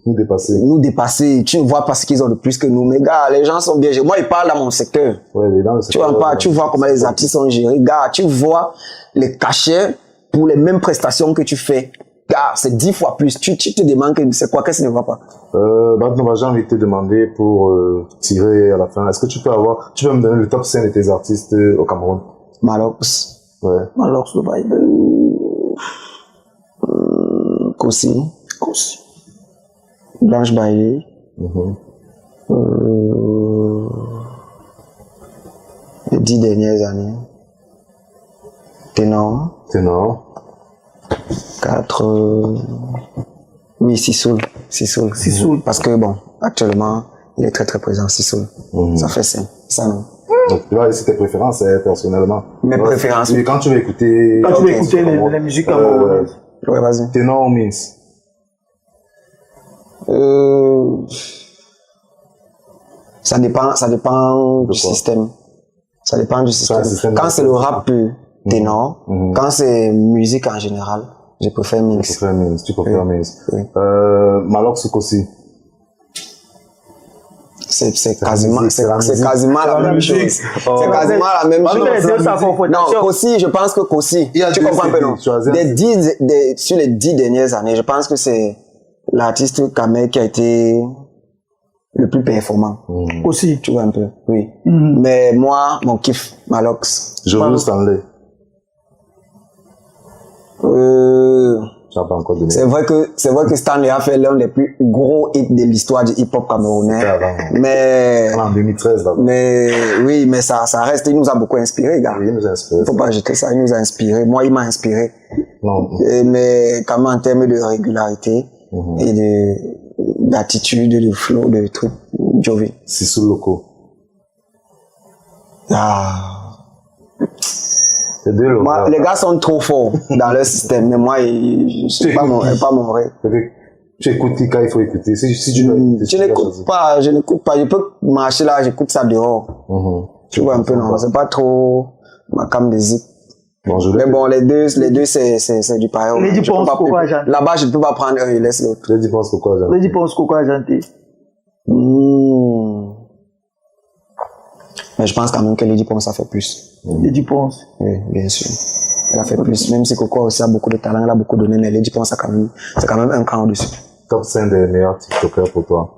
nous dépasser, tu ne vois pas ce qu'ils ont de plus que nous. Mais gars, les gens sont bien gérés. Moi, ils parlent dans mon secteur. Ouais, tu vois pas, tu vois comment les artistes sont gérés. Gars, tu vois les cachets pour les mêmes prestations que tu fais. Gars, c'est 10 fois plus. Tu te demandes que c'est quoi, qu'est-ce qui ne va pas? J'ai envie de te demander pour tirer à la fin. Est-ce que tu peux me donner le top 5 de tes artistes au Cameroun? Malox. Ouais. Malox, le bail. Kossi. Blanche Bailly. Les 10 dernières années. Ténor. 4. Oui, Sissoul. Parce que bon, actuellement, il est très très présent, Sissoul. Ça fait 5. Ça non. Donc là, c'est tes préférences, personnellement. Mes préférences. Quand tu veux écouter. La musique camerounaise. Ouais, vas-y. Ténor ou Mins? Ça dépend du système. Ça dépend du système. Quand c'est le rap pur, ténor. Quand c'est musique en général, je préfère Mins. Tu préfères Mins. Oui. Malox ou Kossi? C'est quasiment la même chose. C'est quasiment la même chose. Non, Kossi, je pense que Kossi, tu comprends un peu, non? Sur les 10 dernières années, je pense que c'est l'artiste Kamel qui a été le plus performant. Aussi. Tu vois un peu, oui. Mais moi, mon kiff, Malox. Jojo Stanley. C'est vrai que Stanley a fait l'un des plus gros hits de l'histoire du hip-hop camerounais. Mais en 2013 là. Mais oui, mais ça reste, il nous a beaucoup inspiré, gars. Il nous a inspiré. Faut pas jeter ça, il nous a inspiré. Moi, il m'a inspiré. Non. Mais quand même en termes de régularité et d'attitude, de flow, de trucs, Jovi. Sissoul Loco. Moi, les gars sont trop forts dans leur système, mais moi, je suis pas mon vrai. Tu écoutes quand il faut écouter. Je n'écoute pas. Je peux marcher là, j'écoute ça dehors. Tu vois un peu, non? C'est pas trop ma cam de zik. Bon, mais bon, les deux, c'est du pareil. Lady Ponce, Coco Argenté. Là-bas, je ne peux pas prendre un et laisse l'autre. Lady Ponce, Coco Argenté. Lady Ponce, Coco Argenté. Mais je pense quand même que Lady Ponce a fait plus. Lady Ponce. Oui, bien sûr. Elle a fait plus. Même si Coco aussi a beaucoup de talent, elle a beaucoup donné, mais Lady Ponce a quand même, c'est quand même un cran au-dessus. Top 5 des meilleurs TikTokers pour toi.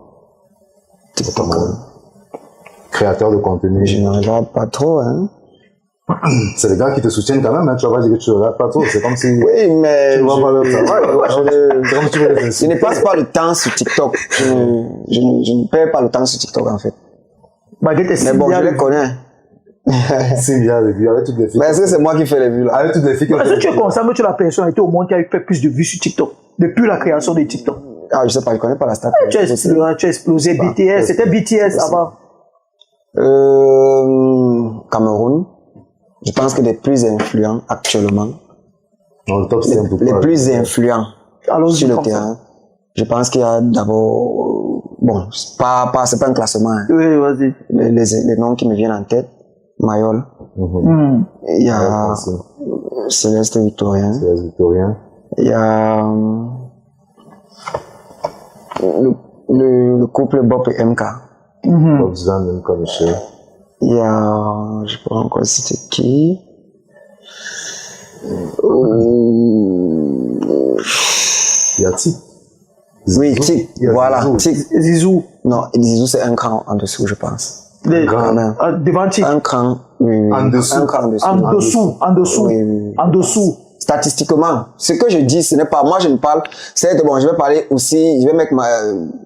TikToker. Créateur de contenu. Je ne regarde pas trop, hein. C'est les gars qui te soutiennent quand même, hein. Tu vas pas dire que tu ne regardes pas trop. C'est comme si. Oui, mais. Tu ne vois pas leur travail. Je ne passe pas le temps sur TikTok. Je ne perds pas le temps sur TikTok, en fait. Mais bon, je les connais. 6 milliards de vues avec toutes les filles. Mais est-ce que c'est moi qui fais les vues là? Avec toutes les filles qui Est-ce que tu es conscient que tu es la personnalité au monde qui a fait plus de vues sur TikTok depuis la création de TikTok? Ah, je sais pas, je connais pas la stat. Tu as explosé BTS, c'était BTS avant. Cameroun. Je pense que les plus influents actuellement. Dans le top 5 les plus influents sur le terrain. Je pense qu'il y a d'abord, bon, c'est pas un classement. Hein. Oui, vas-y. Les noms qui me viennent en tête. Mayol. Il y a Céleste Victorien. Céleste Victorien. Il y a le couple Bob et MK. Bob Zan, MK Michel. Il y a, je peux encore citer qui. Il y a Tic. Oui, Tic. Voilà. Tic. Zizou. Non, Zizou c'est un cran en dessous, je pense. Devant Tic. Un cran, oui. En dessous. Un cran en dessous. En dessous. Oui. En dessous. Statistiquement, ce que je dis, ce n'est pas, moi je ne parle, c'est bon, je vais parler aussi, je vais mettre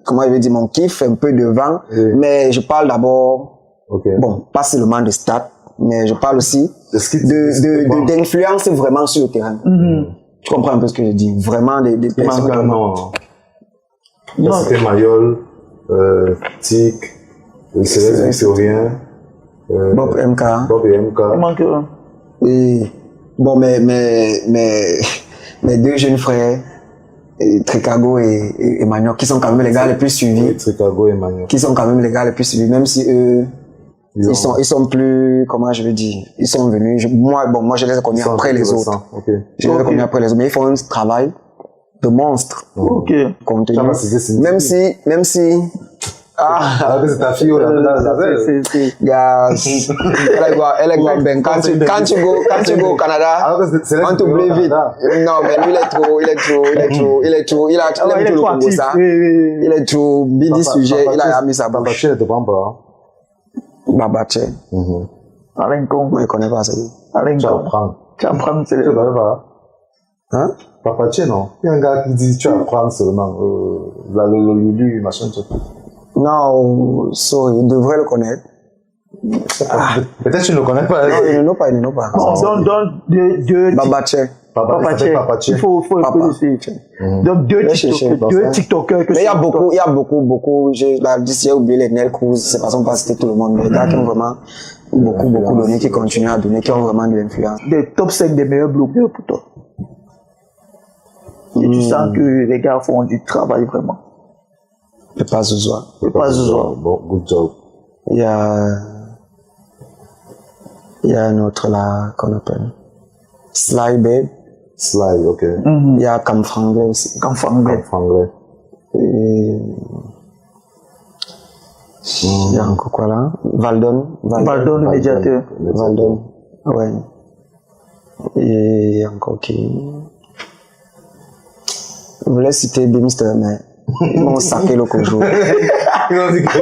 comment je vais dire, mon kiff un peu devant, mais je parle d'abord, bon, pas seulement de stats, mais je parle aussi d'influence vraiment sur le terrain. Tu comprends un peu ce que je dis? Vraiment des personnes. Non. C'était Mayol, Tic, Céleste Victorien, Bob MK. Bob et MK. Il manque un. Et bon, mais deux jeunes frères, Tricago et Magnon, qui sont quand même les gars les plus suivis. Oui, Tricago et Magnon. Qui sont quand même les gars les plus suivis, même si eux, ils sont plus, comment je veux dire, ils sont venus, moi je les ai connus après les autres. Je les ai connus après les autres, mais ils font un travail de monstre. Contenu. Même si, c'est ta fille, elle est ben, quand tu go au Canada, on t'oublie vite. Non, mais lui, il aime tout le Congo, ça. Il est trop bidi sujet, il a mis sa bouche. Babaché ne te prend pas. Babaché. Alain Congo. Moi, je connais pas ça. Alain Tu Congo. apprends. Tu apprends, c'est Tu ne connais pas. Hein? Babaché, non. Il y a un gars qui dit tu apprends seulement. Le machin, tout. Non, il devrait le connaître. Peut-être tu ne le connais pas. Non, il ne know pas. Donc, deux Babaché. Il faut essayer. Donc, deux TikTokers. Mais il y a beaucoup. J'ai oublié les Nel Cruz, c'est pas parce que tout le monde, mais les gars qui ont vraiment beaucoup donné, qui continuent à donner, qui ont vraiment de l'influence. Des top 5 des meilleurs blogueurs pour toi. Et tu sens que les gars font du travail vraiment. Pas Zouzoua. Bon, good job. Il y a un autre là qu'on appelle Sly Babe. Sly, ok. Il y a Cam Franglais aussi. Cam Franglais. Il y a encore quoi là? Valdon, le médiateur. Valdon, ouais. Et encore qui? Je voulais citer Bimster, mais ils m'ont saqué le Kojo. Ils ont dit que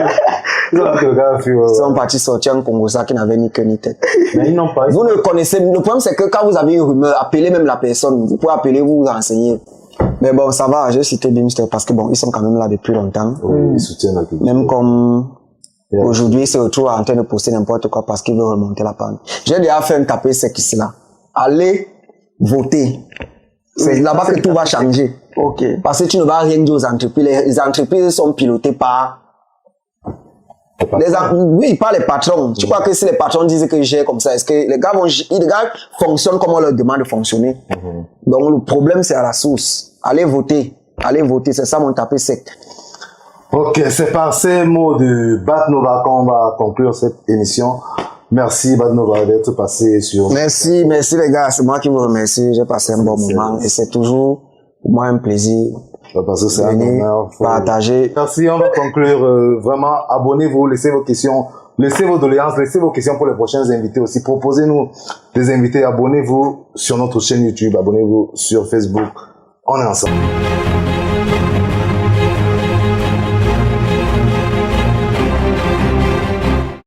le gars a fait. Ils sont partis sortir un Congo qui n'avait ni queue ni tête. Mais ils n'ont pas. Vous ne connaissez. Le problème, c'est que quand vous avez une rumeur, appelez même la personne. Vous pouvez appeler, vous renseigner. Mais bon, ça va, j'ai cité Bimster parce que bon, ils sont quand même là depuis longtemps. Oui, ils soutiennent la culture. Même comme aujourd'hui, ils se retrouvent en train de poster n'importe quoi parce qu'ils veulent remonter la pente. J'ai déjà fait un tapé sec ici là. Allez voter. C'est là-bas que tout va changer. Parce que tu ne vas rien dire aux entreprises. Les entreprises sont pilotées par oui, par les patrons. Tu crois que si les patrons disent que j'ai comme ça, est-ce que les gars fonctionnent comme on leur demande de fonctionner? Donc le problème c'est à la source. Allez voter, c'est ça mon tapé sec. Ok, c'est par ces mots de Bat Nova qu'on va conclure cette émission. Merci Badnova d'être passé sur... Merci les gars, c'est moi qui vous remercie, j'ai passé un bon moment et c'est toujours pour moi un plaisir parce que c'est un honneur. Partager. Merci, on va conclure. Vraiment, abonnez-vous, laissez vos questions, laissez vos doléances, laissez vos questions pour les prochains invités aussi. Proposez-nous des invités, abonnez-vous sur notre chaîne YouTube, abonnez-vous sur Facebook. On est ensemble.